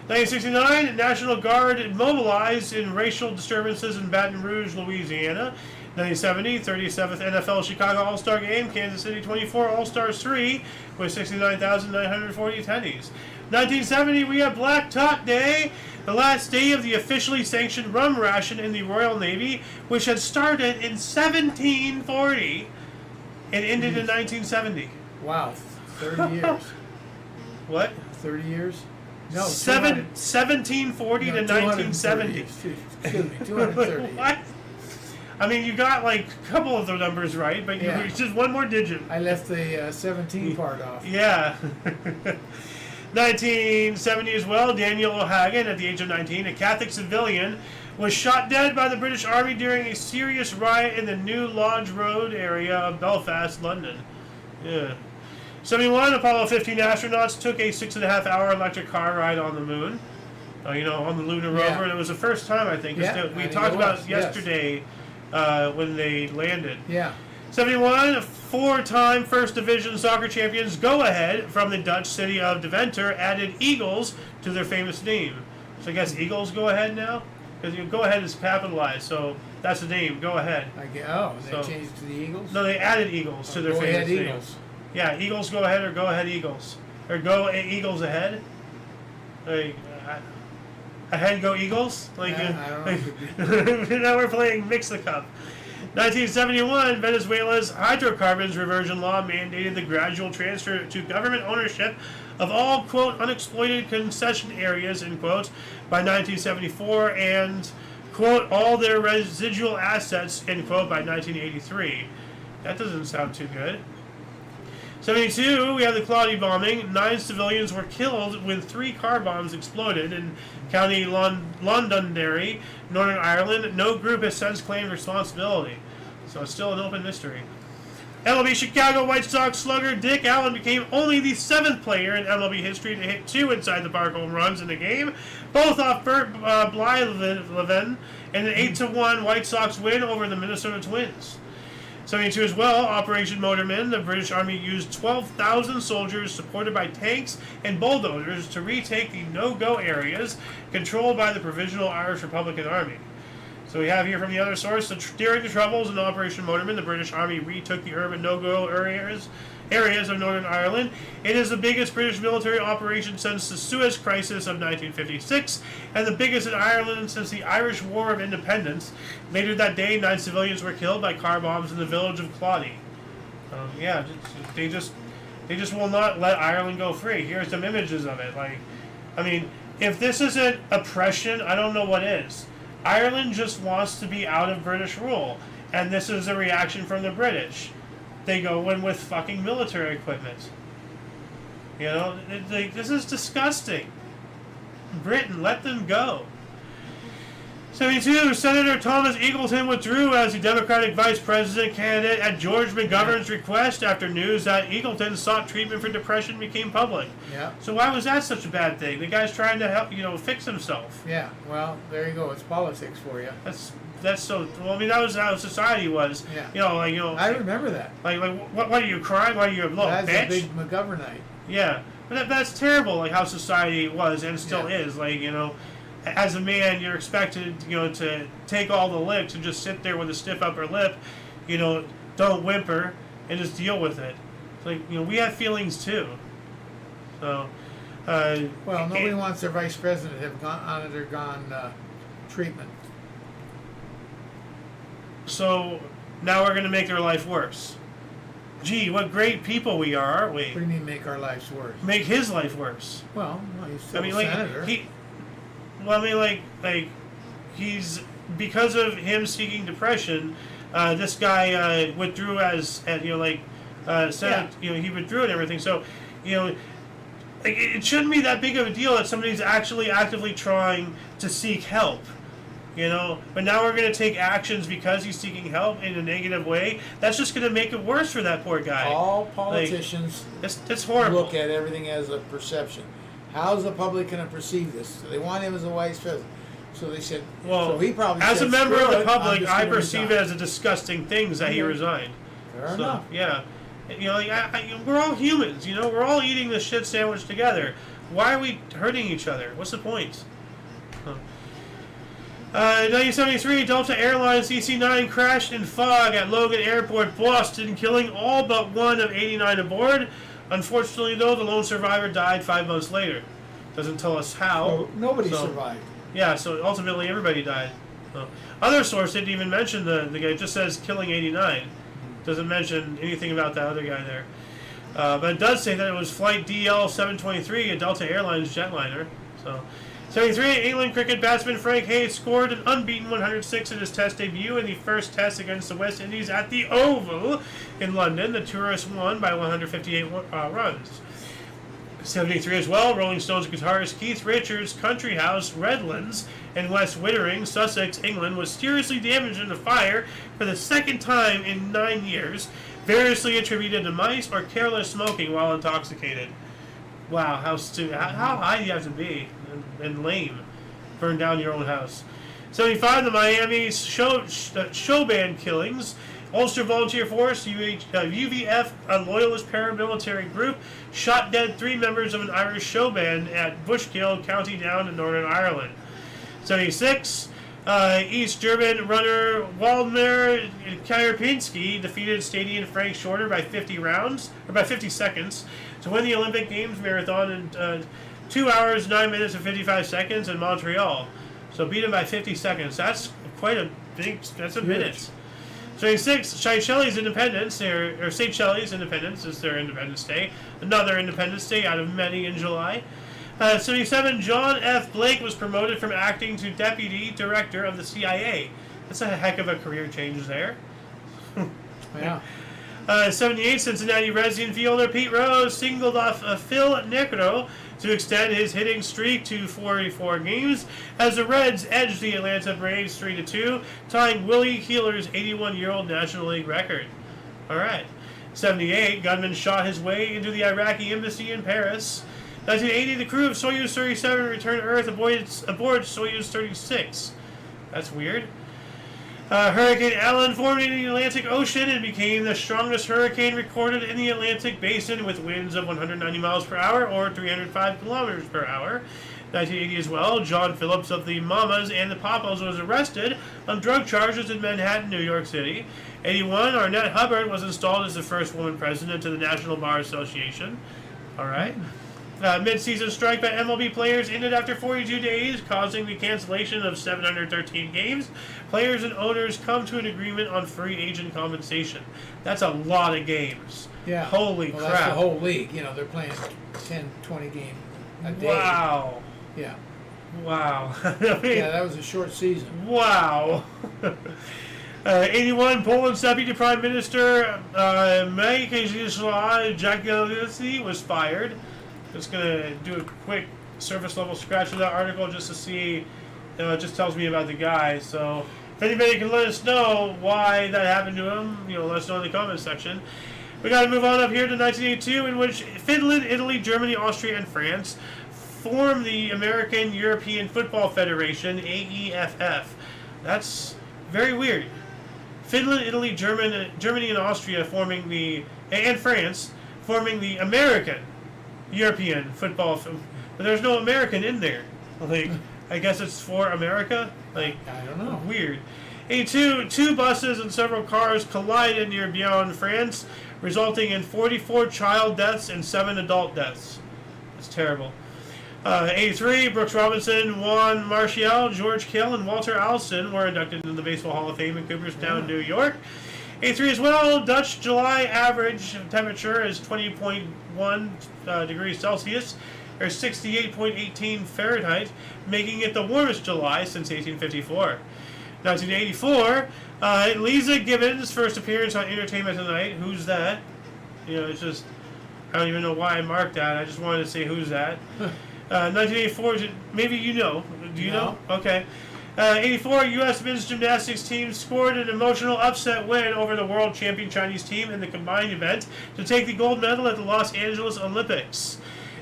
1969, National Guard mobilized in racial disturbances in Baton Rouge, Louisiana. 1970, 37th NFL Chicago All-Star Game, Kansas City 24, All-Stars 3, with 69,940 attendees. 1970, we have Black Tot Day, the last day of the officially sanctioned rum ration in the Royal Navy, which had started in 1740 and ended in 1970. Wow, 30 years. What? 30 years? No, 1740 to 1970. Excuse me, 230. What? I mean, you got like a couple of the numbers right, but you just one more digit. I left the 17 part off. Yeah. 1970 as well, Daniel O'Hagan, at the age of 19, a Catholic civilian, was shot dead by the British Army during a serious riot in the New Lodge Road area of Belfast, London. Yeah. 71, Apollo 15 astronauts took a 6.5-hour electric car ride on the moon. On the lunar rover, and it was the first time, I think. We talked about it yesterday when they landed. Yeah. 71, four-time First Division soccer champions Go Ahead from the Dutch city of Deventer added Eagles to their famous name. So I guess Eagles Go Ahead now? Because Go Ahead is capitalized, so that's the name, Go Ahead. They changed it to the Eagles? No, they added Eagles to their famous name. Eagles. Yeah, Eagles Go Ahead or Go Ahead Eagles. Or Go Eagles Ahead. Like, ahead Go Eagles? I don't know. Now we're playing Mix the Cup. 1971, Venezuela's hydrocarbons reversion law mandated the gradual transfer to government ownership of all, quote, unexploited concession areas, end quote, by 1974, and, quote, all their residual assets, end quote, by 1983. That doesn't sound too good. 72, we have the Claudy bombing. 9 civilians were killed when 3 car bombs exploded in County Londonderry, Northern Ireland. No group has since claimed responsibility, so it's still an open mystery. MLB Chicago White Sox slugger Dick Allen became only the 7th player in MLB history to hit 2 inside the park home runs in the game, both off Bert Blyleven, and an 8-1 White Sox win over the Minnesota Twins. 72 as well, Operation Motorman. The British Army used 12,000 soldiers supported by tanks and bulldozers to retake the no-go areas controlled by the Provisional Irish Republican Army. So we have here from the other source, during the Troubles in Operation Motorman, the British Army retook the urban no-go areas of Northern Ireland. It is the biggest British military operation since the Suez Crisis of 1956, and the biggest in Ireland since the Irish War of Independence. Later that day, 9 civilians were killed by car bombs in the village of Claudy. They just will not let Ireland go free. Here's some images of it. If this isn't oppression, I don't know what is. Ireland just wants to be out of British rule, and this is a reaction from the British. They go in with fucking military equipment. This is disgusting. Britain, let them go. 72, Senator Thomas Eagleton withdrew as the Democratic vice president candidate at George McGovern's request after news that Eagleton sought treatment for depression became public. Yeah. So why was that such a bad thing? The guy's trying to help, fix himself. Yeah, well, there you go. It's politics for you. That's so. Well, that was how society was. Yeah. I remember that. What are you crying? Why are you a little bitch? That's a big McGovernite. Yeah, but that's terrible. How society was and still is. As a man, you're expected, to take all the licks and just sit there with a stiff upper lip, don't whimper and just deal with it. It's we have feelings too. So. Nobody wants their vice president to have undergone treatment. So now we're going to make their life worse. Gee, what great people we are, aren't we? What do you mean make our lives worse? Make his life worse. Well, he's still a senator. He's, because of him seeking depression, this guy withdrew Senate, he withdrew and everything. So, it shouldn't be that big of a deal that somebody's actually actively trying to seek help. You know, but now we're going to take actions because he's seeking help in a negative way. That's just going to make it worse for that poor guy. All politicians it's horrible. look at everything as a perception. How's the public going to perceive this? So they want him as a vice president. So they said, well, so he probably as said, a member of the "Screw it, I'm public, just I gonna perceive resign." it as a disgusting thing that he resigned. Fair enough. Yeah. You know, like, we're all humans, you know? We're all eating this shit sandwich together. Why are we hurting each other? What's the point? 1973, Delta Airlines DC-9 crashed in fog at Logan Airport, Boston, killing all but one of 89 aboard. Unfortunately, though, the lone survivor died 5 months later. Doesn't tell us how. Well, nobody survived. Yeah, so ultimately everybody died. Other source didn't even mention the guy. It just says killing 89. Doesn't mention anything about that other guy there. But it does say that it was flight DL-723, a Delta Airlines jetliner. So, 73, England cricket batsman Frank Hayes scored an unbeaten 106 in his Test debut in the first Test against the West Indies at the Oval in London. The tourists won by 158 runs. 73 as well, Rolling Stones guitarist Keith Richards' country house, Redlands, in West Wittering, Sussex, England, was seriously damaged in a fire for the second time in 9 years, variously attributed to mice or careless smoking while intoxicated. Wow, how high do you have to be and lame? Burn down your own house. 75, the Miami show band killings. Ulster Volunteer Force, UVF, a loyalist paramilitary group, shot dead 3 members of an Irish show band at Bushkill, County Down in Northern Ireland. 76, East German runner Waldemar Kierpinski defeated Stadion Frank Shorter by 50 seconds to win the Olympic Games marathon in 2 hours, 9 minutes, and 55 seconds in Montreal. So beat him by 50 seconds. That's quite a big. That's a minute. 76, Seychelles Independence, or Seychelles Independence is their Independence Day. Another Independence Day out of many in July. 77, John F. Blake was promoted from acting to deputy director of the CIA. That's a heck of a career change there. Yeah. 78, Cincinnati Reds infielder Pete Rose singled off Phil Necro to extend his hitting streak to 44 games as the Reds edged the Atlanta Braves 3-2, tying Willie Keeler's 81-year-old National League record. All right. 78, gunman shot his way into the Iraqi embassy in Paris. 1980, the crew of Soyuz 37 returned to Earth aboard Soyuz 36. That's weird. Hurricane Allen formed in the Atlantic Ocean and became the strongest hurricane recorded in the Atlantic Basin with winds of 190 miles per hour or 305 kilometers per hour. 1980 as well, John Phillips of the Mamas and the Papas was arrested on drug charges in Manhattan, New York City. 81, Arnett Hubbard was installed as the first woman president of the National Bar Association. All right. Mid-season strike by MLB players ended after 42 days, causing the cancellation of 713 games. Players and owners come to an agreement on free agent compensation. That's a lot of games. Yeah. Holy crap. That's the whole league. You know, they're playing 10, 20 games a day. Wow. Yeah. Wow. Yeah, that was a short season. Wow. 81, Poland's Deputy Prime Minister Mieczysław Jagiellowski was fired. Just going to do a quick surface level scratch of that article just to see, it just tells me about the guy. So if anybody can let us know why that happened to him, let us know in the comments section. We got to move on up here to 1982, in which Finland, Italy, Germany, Austria, and France formed the American European Football Federation, AEFF. That's very weird. Finland, Italy, Germany, and Austria and France forming the American European football, but there's no American in there. Like, I guess it's for America. Like, I don't know. Weird. 82, 2 buses and several cars collided near Bion, France, resulting in 44 child deaths and 7 adult deaths. That's terrible. 83, Brooks Robinson, Juan Martial, George Kill, and Walter Allison were inducted into the Baseball Hall of Fame in Cooperstown, New York. 83 as well, Dutch July average temperature is 20.1 degrees Celsius, or 68.18 Fahrenheit, making it the warmest July since 1854. 1984, Lisa Gibbons' first appearance on Entertainment Tonight. Who's that? It's just, I don't even know why I marked that. I just wanted to say who's that. 1984, maybe you know. Do you know? Okay. '84, U.S. men's gymnastics team scored an emotional upset win over the world champion Chinese team in the combined event to take the gold medal at the Los Angeles Olympics.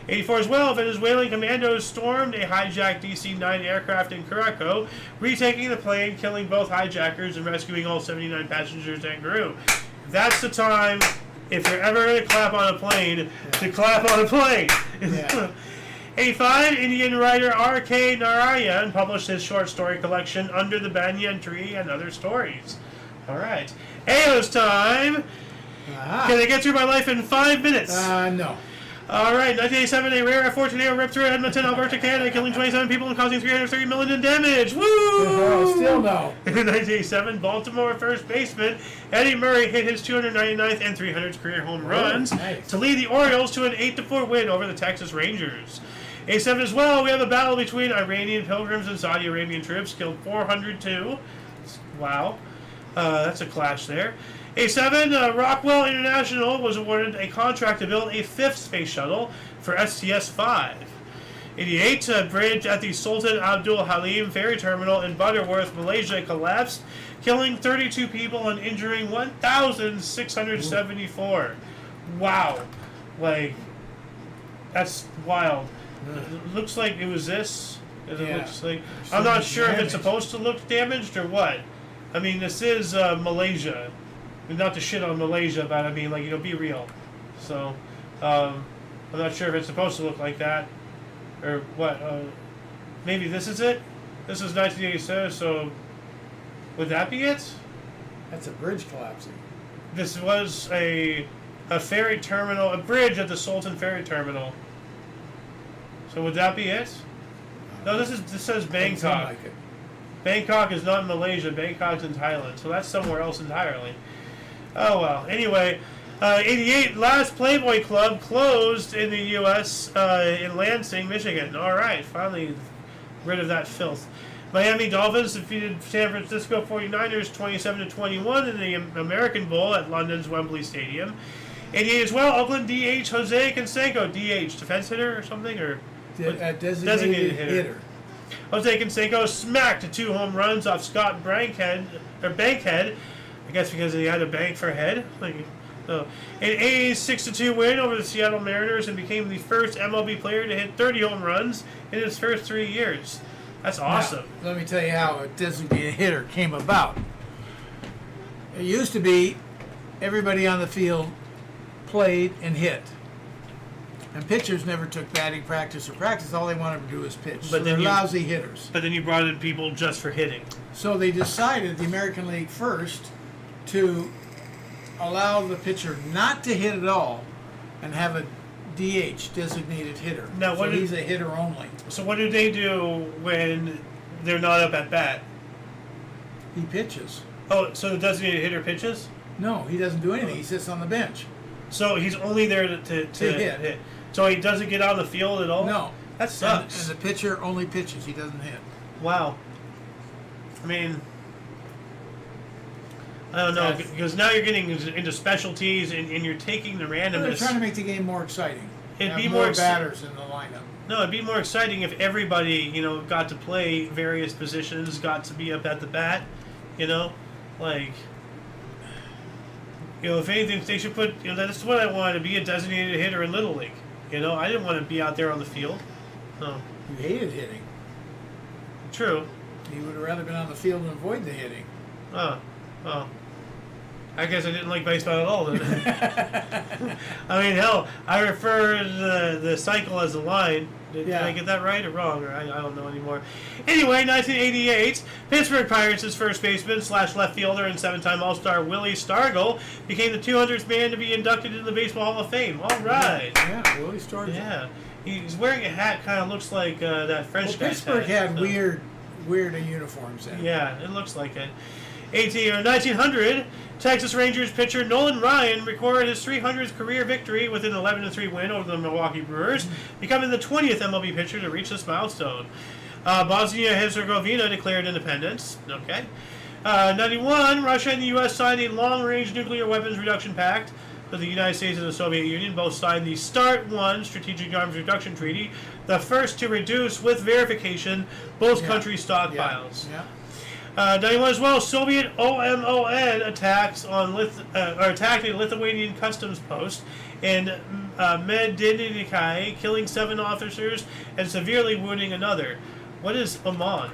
'84 as well, Venezuelan commandos stormed a hijacked DC-9 aircraft in Caraco, retaking the plane, killing both hijackers, and rescuing all 79 passengers and crew. That's the time, if you're ever going to clap on a plane, to clap on a plane. Yeah. '85, Indian writer R.K. Narayan published his short story collection Under the Banyan Tree and Other Stories. All right. Ayo's time. Can I get through my life in 5 minutes? No. All right, 1987, a rare F-4 tornado ripped through Edmonton, Alberta, Canada, killing 27 people and causing $330 million in damage. Woo! Still no. In 1987, Baltimore first baseman Eddie Murray hit his 299th and 300th career home runs nice. to lead the Orioles to an 8-4 win over the Texas Rangers. '87 as well, we have a battle between Iranian pilgrims and Saudi Arabian troops, killed 402. Wow, that's a clash there. '87, Rockwell International was awarded a contract to build a 5th space shuttle for STS-5. '88, a bridge at the Sultan Abdul Halim ferry terminal in Butterworth, Malaysia collapsed, killing 32 people and injuring 1,674. Wow. Like, that's wild. It looks like it was this. It looks like, I'm not sure if it's supposed to look damaged or what. I mean, this is Malaysia. Not to shit on Malaysia, but I mean, like, be real. So, I'm not sure if it's supposed to look like that, or what. Maybe this is it? This is 1987, so would that be it? That's a bridge collapsing. This was a ferry terminal, a bridge at the Sultan Ferry Terminal. So would that be it? No, this says Bangkok. Like it. Bangkok is not in Malaysia. Bangkok's in Thailand, so that's somewhere else entirely. Oh well. Anyway, '88, last Playboy Club closed in the U.S. In Lansing, Michigan. All right, finally rid of that filth. Miami Dolphins defeated San Francisco 49ers 27-21 in the American Bowl at London's Wembley Stadium. '88 as well, Oakland DH Jose Canseco, DH, defense hitter or something, or designated hitter. Jose Canseco smacked 2 home runs off Scott Bankhead, I guess because he had a bank for a head. An A's 6-2 win over the Seattle Mariners and became the first MLB player to hit 30 home runs in his first 3 years. That's awesome. Now, let me tell you how a designated hitter came about. It used to be everybody on the field played and hit. And pitchers never took batting practice or practice. All they wanted to do was pitch. So they're lousy hitters. But then you brought in people just for hitting. So they decided, the American League first, to allow the pitcher not to hit at all and have a DH, designated hitter. Now, so he's a hitter only. So what do they do when they're not up at bat? He pitches. Oh, so the designated hitter pitches? No, he doesn't do anything. He sits on the bench. So he's only there to hit. So he doesn't get on the field at all? No. That sucks. And the pitcher only pitches. He doesn't hit. Wow. I mean, I don't know, because now you're getting into specialties and you're taking the randomness. They're trying to make the game more exciting. It'd be more batters in the lineup. No, it'd be more exciting if everybody, got to play various positions, got to be up at the bat, like, if anything, they should put, that's what I wanted, to be a designated hitter in Little League. I didn't want to be out there on the field. No. You hated hitting. True. You would have rather been on the field and avoid the hitting. Oh. I guess I didn't like baseball at all then. I mean, hell, I refer to the cycle as a line. Did I get that right or wrong? Or I don't know anymore. Anyway, 1988, Pittsburgh Pirates' first baseman / left fielder and 7-time All-Star Willie Stargell became the 200th man to be inducted into the Baseball Hall of Fame. All right. Yeah, Willie Stargell. Yeah. He's wearing a hat kind of looks like that French guy's Pittsburgh hat. had weird uniforms then. Yeah, it looks like it. 1900, Texas Rangers pitcher Nolan Ryan recorded his 300th career victory with an 11-3 win over the Milwaukee Brewers, becoming the 20th MLB pitcher to reach this milestone. Bosnia-Herzegovina declared independence. Okay. 91, Russia and the U.S. signed a long-range nuclear weapons reduction pact. with the United States and the Soviet Union both signed the START 1 Strategic Arms Reduction Treaty, the first to reduce, with verification, both countries' stockpiles. 91 as well, Soviet OMON attacks on attacked a Lithuanian customs post in Medinikai, killing 7 officers and severely wounding another. What is Oman?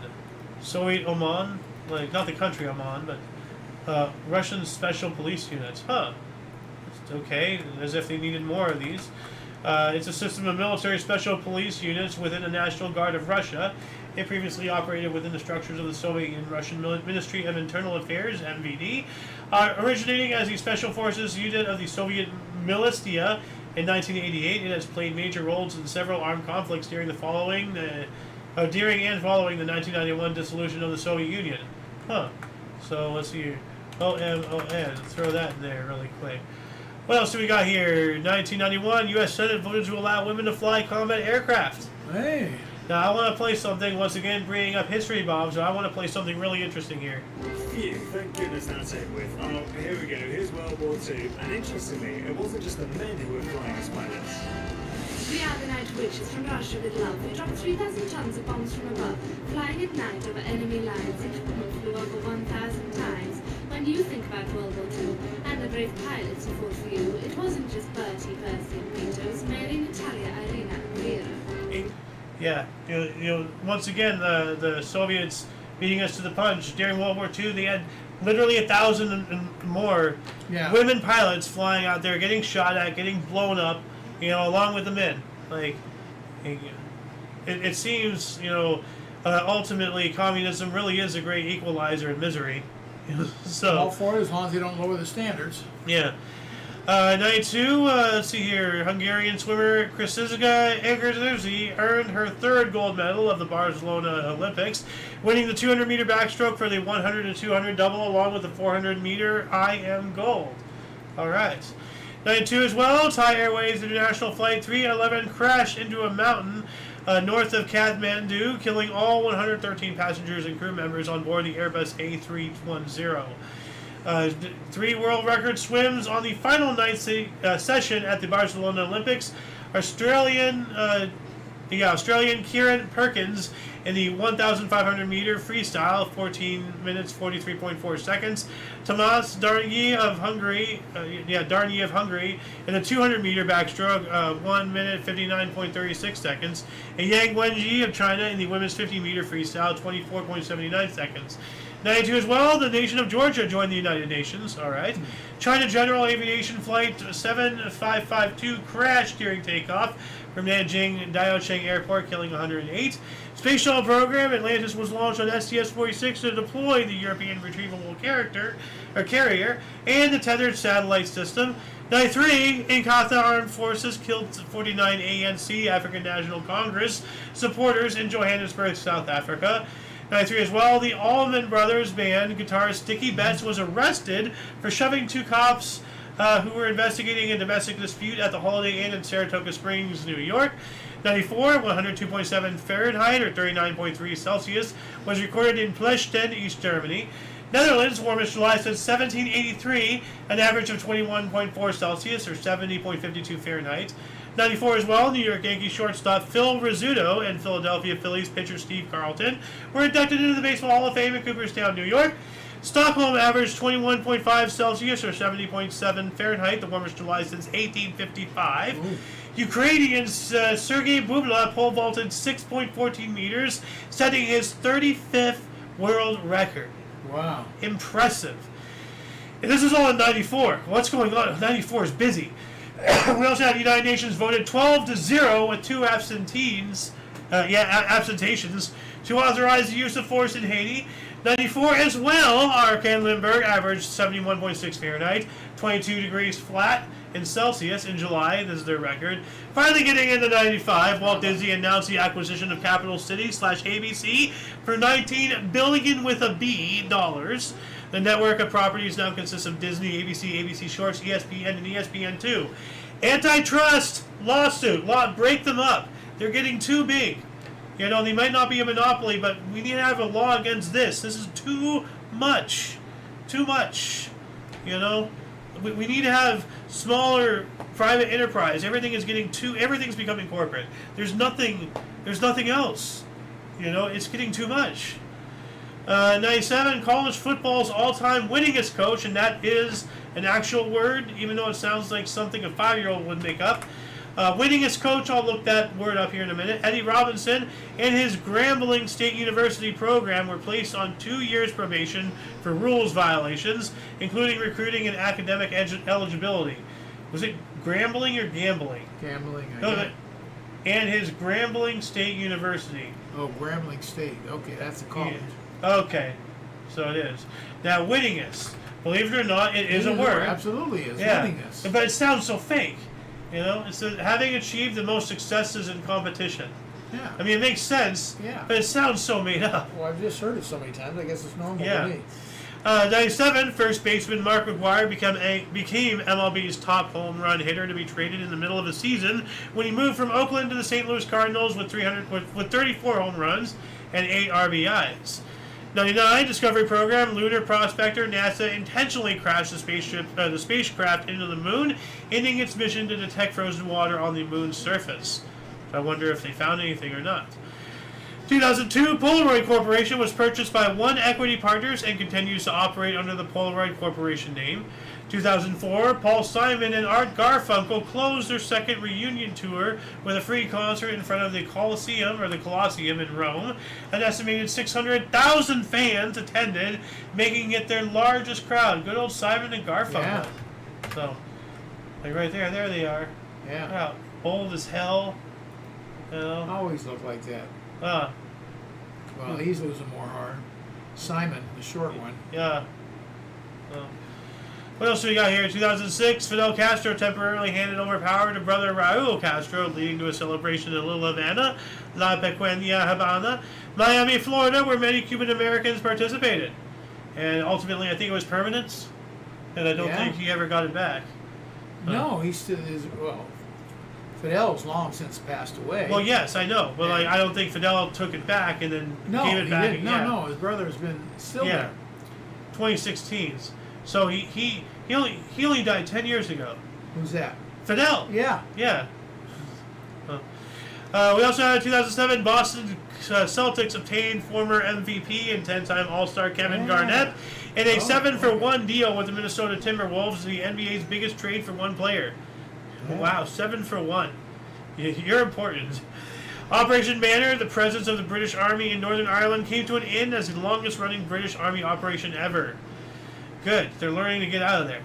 Soviet Oman? Like, not the country Oman, but Russian Special Police Units. Huh. It's okay, as if they needed more of these. It's a system of military special police units within the National Guard of Russia. It previously operated within the structures of the Soviet and Russian Ministry of Internal Affairs, MVD, originating as the Special Forces unit of the Soviet militia in 1988. It has played major roles in several armed conflicts during and following the 1991 dissolution of the Soviet Union. Huh. So let's see here. OMON. Throw that in there really quick. What else do we got here? 1991, U.S. Senate voted to allow women to fly combat aircraft. Hey. Now, I want to play something, once again, bringing up history bombs, so I want to play something really interesting here. Phew, thank goodness that's over with. Oh, here we go, here's World War II. And interestingly, it wasn't just the men who were flying as pilots. We are the night witches from Russia with love. We dropped 3,000 tons of bombs from above, flying at night over enemy lines. Each bomb flew over 1,000 times. When you think about World War II and the brave pilots who fought for you, it wasn't just Bertie, Percy, and Peters, Mary, Natalia, Irina, and Vera. Yeah, once again, the Soviets beating us to the punch. During World War II, they had literally 1,000 and more women pilots flying out there, getting shot at, getting blown up, along with the men. Like, it seems, ultimately communism really is a great equalizer in misery. So all for it, as long as they don't lower the standards. Yeah. 92, let's see here. Hungarian swimmer Krisztina Egerzi earned her 3rd gold medal of the Barcelona Olympics, winning the 200-meter backstroke for the 100 and 200 double, along with the 400-meter IM gold. All right. 92 as well. Thai Airways International Flight 311 crashed into a mountain north of Kathmandu, killing all 113 passengers and crew members on board the Airbus A310. 3 world record swims on the final night session at the Barcelona Olympics. Australian Kieran Perkins in the 1,500 meter freestyle, 14 minutes 43.4 seconds. Tomas Darnyi of Hungary, in the 200 meter backstroke, 1 minute 59.36 seconds. And Yang Wenji of China in the women's 50 meter freestyle, 24.79 seconds. 92 as well, the nation of Georgia joined the United Nations. All right. China General Aviation Flight 7552 crashed during takeoff from Nanjing Daocheng Airport, killing 108. Space Shuttle program Atlantis was launched on STS-46 to deploy the European Retrievable Carrier and the tethered satellite system. 93, Inkatha Armed Forces killed 49 ANC, African National Congress, supporters in Johannesburg, South Africa. 93 as well, the Allman Brothers band guitarist Dickie Betts was arrested for shoving 2 cops who were investigating a domestic dispute at the Holiday Inn in Saratoga Springs, New York. 94, 102.7 Fahrenheit or 39.3 Celsius was recorded in Plestin, East Germany. Netherlands, warmest July since 1783, an average of 21.4 Celsius or 70.52 Fahrenheit. 94 as well, New York Yankees shortstop Phil Rizzuto and Philadelphia Phillies pitcher Steve Carlton were inducted into the Baseball Hall of Fame in Cooperstown, New York. Stockholm averaged 21.5 Celsius or 70.7 Fahrenheit, the warmest July since 1855. Ooh. Ukrainians Sergei Bubla pole vaulted 6.14 meters, setting his 35th world record. Wow. Impressive. And this is all in 94. What's going on? 94 is busy. We also had the United Nations voted 12-0 with 2 abstentions to authorize the use of force in Haiti. 94 as well, Arkan Lindbergh averaged 71.6 Fahrenheit, 22 degrees flat in Celsius in July. This is their record. Finally getting into 95, Walt Disney announced the acquisition of Capital City / ABC for $19 billion with a B dollars. The network of properties now consists of Disney, ABC, ABC Shorts, ESPN, and ESPN2. Antitrust lawsuit. Break them up. They're getting too big. They might not be a monopoly, but we need to have a law against this. This is too much. Too much. we need to have smaller private enterprise. Everything's becoming corporate. There's nothing else. It's getting too much. 97, college football's all-time winningest coach, and that is an actual word, even though it sounds like something a 5-year-old would make up. Winningest coach, I'll look that word up here in a minute. Eddie Robinson and his Grambling State University program were placed on 2 years probation for rules violations, including recruiting and academic eligibility. Was it Grambling or gambling? Gambling. And his Grambling State University. Oh, Grambling State. Okay, that's a college. Yeah. Okay, so it is. Now, winningest. Believe it or not, it is a word. Absolutely is. Yeah. Winningest. But it sounds so fake. It's having achieved the most successes in competition. Yeah. I mean, it makes sense. Yeah. But it sounds so made up. Well, I've just heard it so many times. I guess it's normal Yeah. to me. 97, first baseman Mark McGwire became MLB's top home run hitter to be traded in the middle of the season when he moved from Oakland to the St. Louis Cardinals with 34 home runs and 8 RBIs. 99, Discovery Program lunar prospector NASA intentionally crashed the spacecraft into the moon, ending its mission to detect frozen water on the moon's surface. I wonder if they found anything or not. 2002, Polaroid Corporation was purchased by One Equity Partners and continues to operate under the Polaroid Corporation name. 2004, Paul Simon and Art Garfunkel closed their second reunion tour with a free concert in front of the Colosseum in Rome. An estimated 600,000 fans attended, making it their largest crowd. Good old Simon and Garfunkel. Yeah. So, like right there they are. Yeah. Wow, old as hell. Always look like that. Well, he's losing more hard. Simon, the short one. Yeah. What else do we got here? 2006, Fidel Castro temporarily handed over power to brother Raul Castro, leading to a celebration in Little Havana, La Pequeña Habana, Miami, Florida, where many Cuban Americans participated. And ultimately, I think it was permanence, and I don't think he ever got it back. No, he still is. Well, Fidel's long since passed away. Well, yes, I know, but I don't think Fidel took it back and then gave it back. Didn't. No, his brother's been still there. 2016. So he only died 10 years ago. Who's that? Fidel. Yeah. Yeah. We also had 2007 Boston Celtics obtained former MVP and 10-time All-Star Kevin Garnett in a 7-for-1 deal with the Minnesota Timberwolves, the NBA's biggest trade for one player. Yeah. Wow, 7-for-1. You're important. Operation Banner, the presence of the British Army in Northern Ireland, came to an end as the longest-running British Army operation ever. Good. They're learning to get out of there.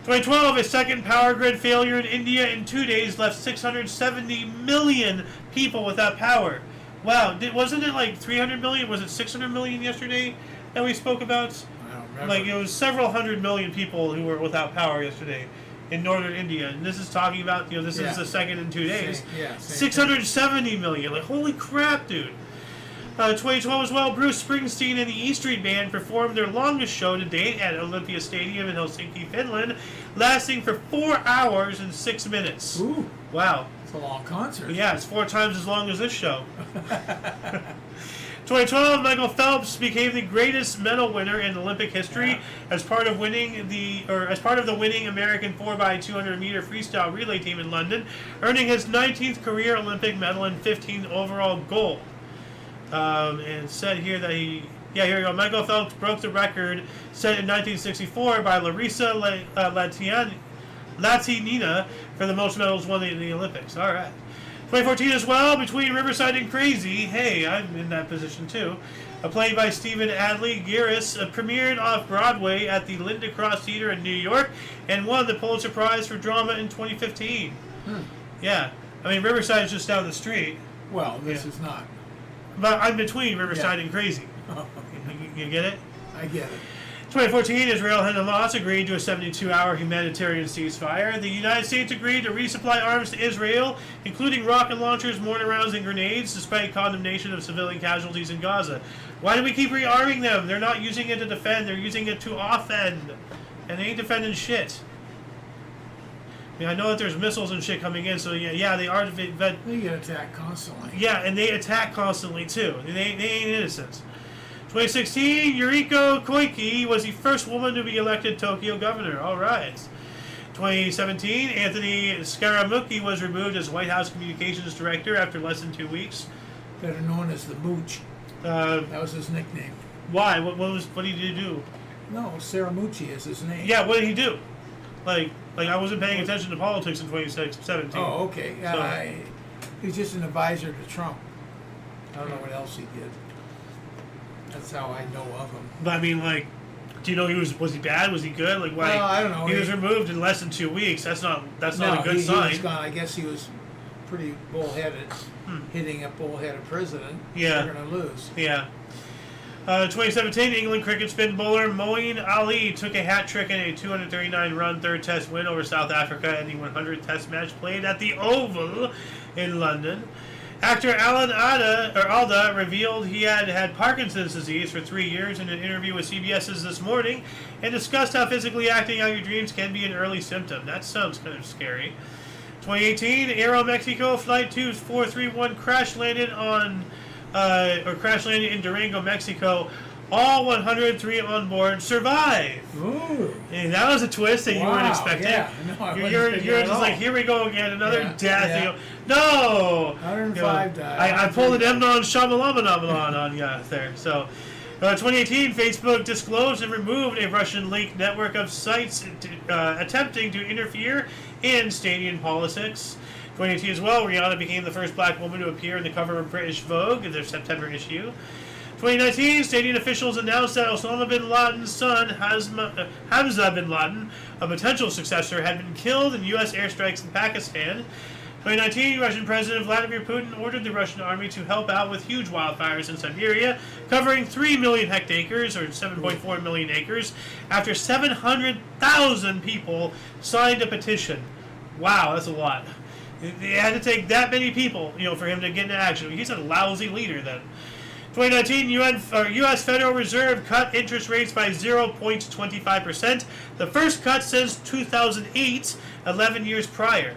2012, a second power grid failure in India in 2 days left 670 million people without power. Wow. Wasn't it like 300 million? Was it 600 million yesterday that we spoke about? I don't remember. Like, it was several hundred million people who were without power yesterday in northern India. And this is talking about, this is the second in 2 days. Same 670 million. Like, holy crap, dude. 2012 as well, Bruce Springsteen and the E Street Band performed their longest show to date at Olympia Stadium in Helsinki, Finland, lasting for 4 hours and 6 minutes. Ooh. Wow. It's a long concert. Yeah, it's 4 times as long as this show. 2012, Michael Phelps became the greatest medal winner in Olympic history as part of the winning American 4x200 meter freestyle relay team in London, earning his 19th career Olympic medal and 15th overall gold. And it said here that here we go. Michael Phelps broke the record set in 1964 by Larissa Latinina for the most medals won in the Olympics. All right. 2014 as well, Between Riverside and Crazy. Hey, I'm in that position too. A play by Stephen Adley Giris premiered off Broadway at the Linda Cross Theater in New York and won the Pulitzer Prize for Drama in 2015. Yeah. I mean, Riverside is just down the street. Well, this is not. But I'm between Riverside and Crazy. You get it? I get it. 2014, Israel and Hamas agreed to a 72-hour humanitarian ceasefire. The United States agreed to resupply arms to Israel, including rocket launchers, mortar rounds, and grenades, despite condemnation of civilian casualties in Gaza. Why do we keep rearming them? They're not using it to defend. They're using it to offend. And they ain't defending shit. I mean, I know that there's missiles and shit coming in, so yeah, they are. But they get attacked constantly. Yeah, and they attack constantly too. They ain't innocent. 2016, Yuriko Koike was the first woman to be elected Tokyo governor. All right. 2017, Anthony Scaramucci was removed as White House Communications Director after less than 2 weeks. Better known as the Mooch. That was his nickname. Why? What did he do? No, Scaramucci is his name. Yeah, what did he do? Like I wasn't paying attention to politics in 2017. Oh, okay. So- He's just an advisor to Trump. I don't know what else he did. That's how I know of him. But I mean, like, do you know was he bad? Was he good? Like, why? Well, I don't know. He was removed in less than 2 weeks. That's not a good he sign. was gone. I guess he was pretty bullheaded, hitting a bullheaded president. Yeah. They're going to lose. Yeah. 2017, England cricket spin bowler Moeen Ali took a hat trick in a 239-run third Test win over South Africa in the 100th Test match played at the Oval in London. Actor Alan Alda revealed he had Parkinson's disease for 3 years in an interview with CBS's This Morning, and discussed how physically acting out your dreams can be an early symptom. That sounds kind of scary. 2018, Aeromexico Flight 2431 crash landed in Durango, Mexico. All 103 on board survived. Ooh. And that was a twist that you weren't expecting. Yeah. No, I wasn't You're expecting it at just all. like, here we go again, another Yeah, death. yeah. You go, no! 105 died. I pulled an M. Night Shyamalan on you there. So, 2018, Facebook disclosed and removed a Russian-linked network of sites attempting to interfere in stadium politics. 2018 as well, Rihanna became the first black woman to appear in the cover of British Vogue in their September issue. 2019, stadium officials announced that Osama bin Laden's son, Hamza bin Laden, a potential successor, had been killed in U.S. airstrikes in Pakistan. 2019, Russian President Vladimir Putin ordered the Russian army to help out with huge wildfires in Siberia, covering 3 million hectares, or 7.4 million acres, after 700,000 people signed a petition. Wow, that's a lot. They had to take that many people, for him to get into action. He's a lousy leader then. 2019, U.S. Federal Reserve cut interest rates by 0.25%, the first cut since 2008, 11 years prior.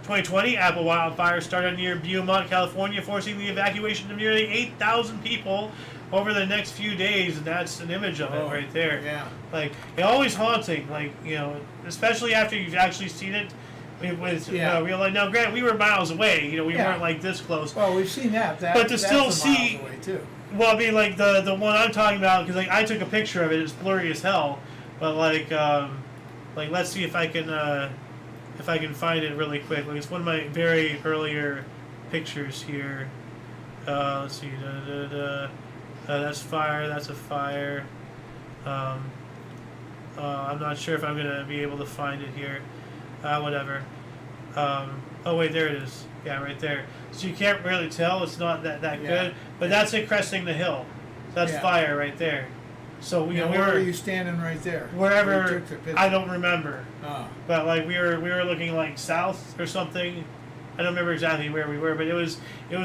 2020, Apple wildfires started near Beaumont, California, forcing the evacuation of nearly 8,000 people over the next few days, and that's an image of it right there. Yeah. Like, it's always haunting, especially after you've actually seen it with real life. Now, granted, we were miles away, we weren't like this close. Well, we've seen that. But to still that's see- miles away too. Well, I mean, like the one I'm talking about, because I took a picture of it. It's blurry as hell. But let's see if I can find it really quick. Like, it's one of my very earlier pictures here. Let's see. That's fire. That's a fire. I'm not sure if I'm gonna be able to find it here. Whatever. Oh wait, there it is. Yeah, right there. So you can't really tell. It's not that good. But that's it cresting the hill. So that's fire right there. So we Where we are were you standing right there? wherever. Where you took the picture? I don't remember. Oh. But we were looking like south or something. I don't remember exactly where we were, but it was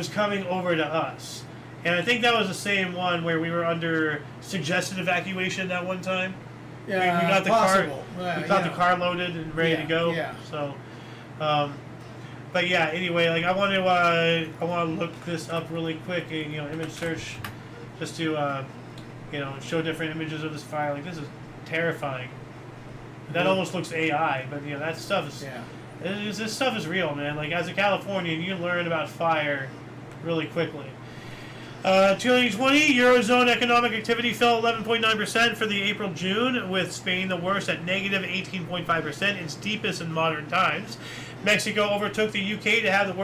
coming over to us. And I think that was the same one where we were under suggested evacuation that one time. Yeah, we got the possible. car. We got the car loaded and ready to go. Yeah. So, but yeah. Anyway, I want to look this up really quick. Image search, just to show different images of this fire. Like, this is terrifying. That almost looks AI, but that stuff is. Yeah. This stuff is real, man. Like, as a Californian, you learn about fire really quickly. 2020, Eurozone economic activity fell 11.9% for the April-June, with Spain the worst at negative 18.5%, its deepest in modern times. Mexico overtook the UK to have the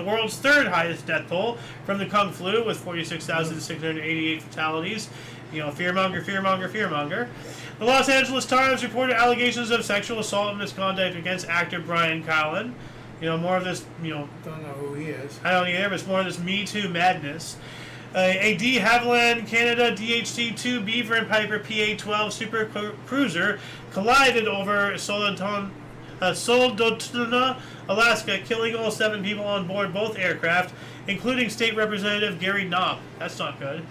world's third highest death toll from the Kung flu, with 46,688 fatalities. Fearmonger, fearmonger, fearmonger. The Los Angeles Times reported allegations of sexual assault and misconduct against actor Brian Callen. More of this, Don't know who he is. I don't either, but it's more of this Me Too madness. A de Havilland Canada DHC-2 Beaver and Piper PA-12 super cruiser collided over Soldotna, Alaska, killing all 7 people on board both aircraft, including State Representative Gary Knopp. That's not good.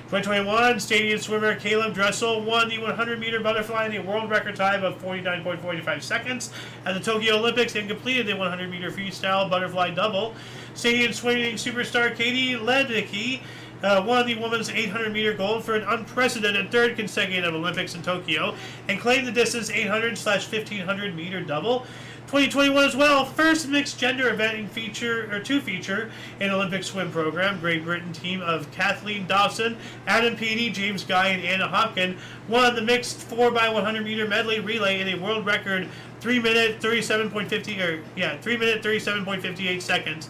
2021, stadium swimmer Caleb Dressel won the 100-meter butterfly in a world record time of 49.45 seconds at the Tokyo Olympics and completed the 100-meter freestyle butterfly double. Stadium swimming superstar Katie Ledecky won the women's 800-meter gold for an unprecedented third consecutive Olympics in Tokyo and claimed the distance 800/1500 meter double. 2021 as well, first mixed gender event to feature an Olympic swim program. Great Britain team of Kathleen Dawson, Adam Peaty, James Guy, and Anna Hopkin won the mixed 4x100 meter medley relay in a world record 3 minute 37.58 seconds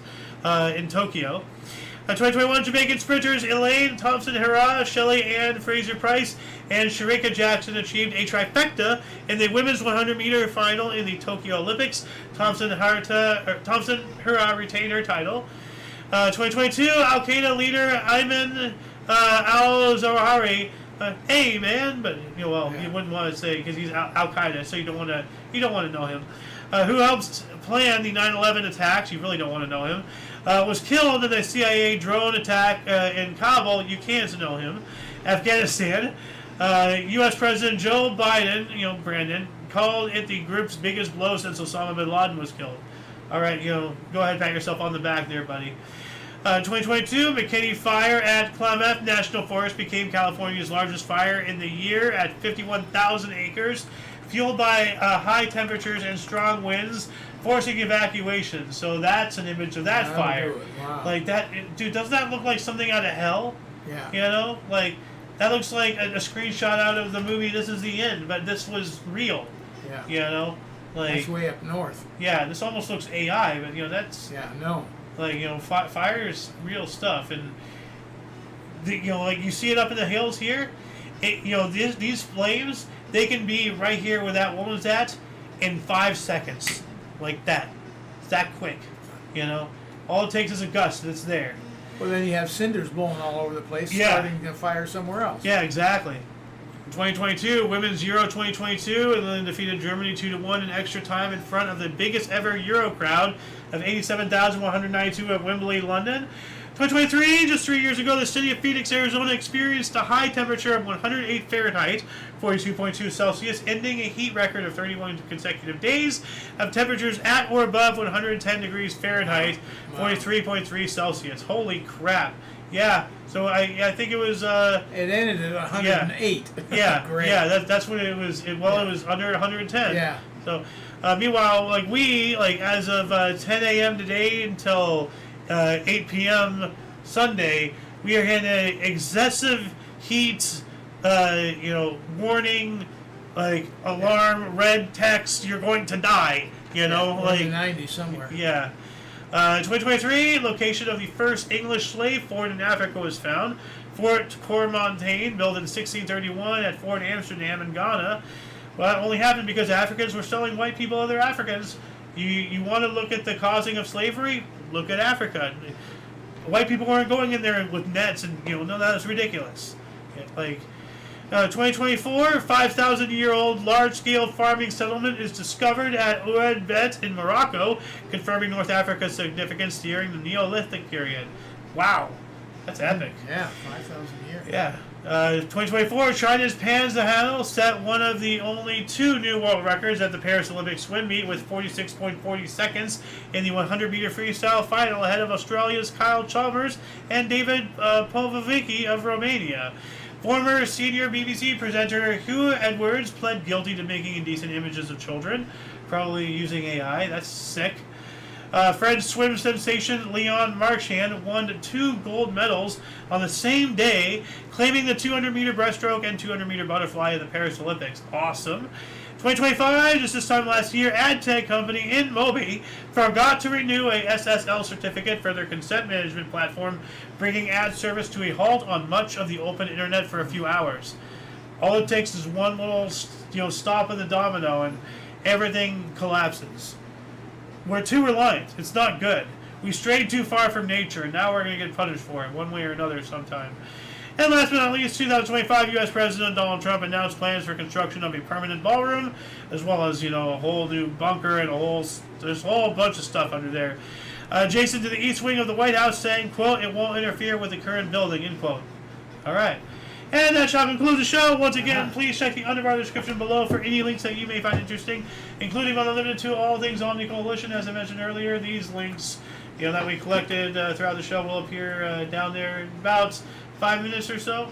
in Tokyo. 2021 Jamaican sprinters Elaine Thompson-Herah, Shelley Ann Fraser-Price, and Sharika Jackson achieved a trifecta in the women's 100-meter final in the Tokyo Olympics. Thompson-Herah retained her title. 2022 Al-Qaeda leader Ayman al-Zawahiri. Hey man, but you wouldn't want to say because he's Al-Qaeda, so you don't want to know him. Who helped plan the 9/11 attacks? You really don't want to know him. Was killed in a CIA drone attack in Kabul. You can't know him. Afghanistan. U.S. President Joe Biden, Brandon, called it the group's biggest blow since Osama bin Laden was killed. All right, go ahead and pat yourself on the back there, buddy. 2022, McKinney Fire at Klamath National Forest became California's largest fire in the year at 51,000 acres, fueled by high temperatures and strong winds, forcing evacuation. So that's an image of that fire. Wow. Like that, dude, doesn't that look like something out of hell? Yeah. Like that looks like a screenshot out of the movie This Is the End, but this was real. Yeah. Like that's way up north. Yeah, this almost looks AI, but that's like fire is real stuff, and like you see it up in the hills here. These flames, they can be right here where that woman's at in 5 seconds, like that. It's that quick, All it takes is a gust, and it's there. Well, then you have cinders blowing all over the place, starting the fire somewhere else. Yeah, exactly. 2022, Women's Euro 2022, and then defeated Germany 2-1 in extra time in front of the biggest ever Euro crowd of 87,192 at Wembley, London. 2023, just 3 years ago, the city of Phoenix, Arizona experienced a high temperature of 108 Fahrenheit, 42.2 Celsius, ending a heat record of 31 consecutive days of temperatures at or above 110 degrees Fahrenheit, 43.3 Celsius. Holy crap. Yeah, so I think it was... it ended at 108. Yeah, Great. Yeah, that's when it was... It was under 110. Yeah. So, meanwhile, as of 10 a.m. today until 8 p.m. Sunday, we are in an excessive heat, warning, alarm, red text, you're going to die, in the 90s somewhere. Yeah. 2023, location of the first English slave fort in Africa was found. Fort Cormontaine, built in 1631 at Fort Amsterdam in Ghana. Well, that only happened because Africans were selling white people other Africans. You want to look at the causing of slavery? Look at Africa. White people weren't going in there with nets, and no, that was ridiculous. 2024, 5,000-year-old large-scale farming settlement is discovered at Oued Bet in Morocco, confirming North Africa's significance during the Neolithic period. Wow, that's epic. Yeah, 5,000 years. Yeah. 2024, China's Pan Zhihao set one of the only 2 new world records at the Paris Olympic swim meet with 46.40 seconds in the 100-meter freestyle final ahead of Australia's Kyle Chalmers and David Povovicki of Romania. Former senior BBC presenter Hugh Edwards pled guilty to making indecent images of children, probably using AI. That's sick. French swim sensation Leon Marchand won 2 gold medals on the same day, claiming the 200-meter breaststroke and 200-meter butterfly at the Paris Olympics. Awesome. 2025, just this time last year, ad tech company InMobi forgot to renew a SSL certificate for their consent management platform, bringing ad service to a halt on much of the open internet for a few hours. All it takes is one little, stop of the domino, and everything collapses. We're too reliant. It's not good. We strayed too far from nature, and now we're going to get punished for it, one way or another sometime. And last but not least, 2025, U.S. President Donald Trump announced plans for construction of a permanent ballroom, as well as, a whole new bunker and there's a whole bunch of stuff under there. Adjacent to the east wing of the White House, saying, quote, it won't interfere with the current building, end quote. All right. And that shall conclude the show. Once again, please check the underbar description below for any links that you may find interesting, including but not limited to all things Omni Coalition. As I mentioned earlier, these links that we collected throughout the show will appear down there in about 5 minutes or so.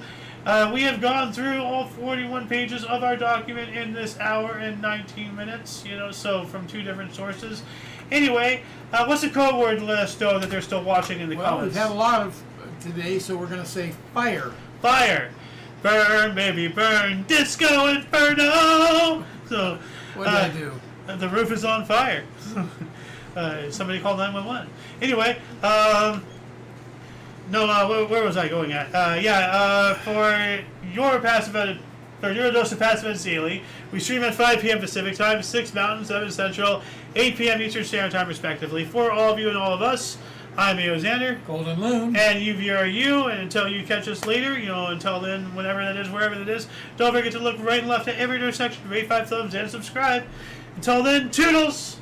We have gone through all 41 pages of our document in this hour and 19 minutes, so from 2 different sources. Anyway, what's the code word list, though, that they're still watching in the comments? We've had a lot of today, so we're going to say fire. Fire. Burn, baby, burn. Disco Inferno. So, What did I do? The roof is on fire. Somebody called 911. Anyway, where was I going at? For your dose of passive events daily, we stream at 5 p.m. Pacific time, 6 Mountain, 7 Central, 8 p.m. Eastern Standard Time, respectively. For all of you and all of us, I'm Xander. Golden Moon. And you, and until you catch us later, until then, whenever that is, wherever that is, don't forget to look right and left at every intersection, rate 5 thumbs, and subscribe. Until then, toodles!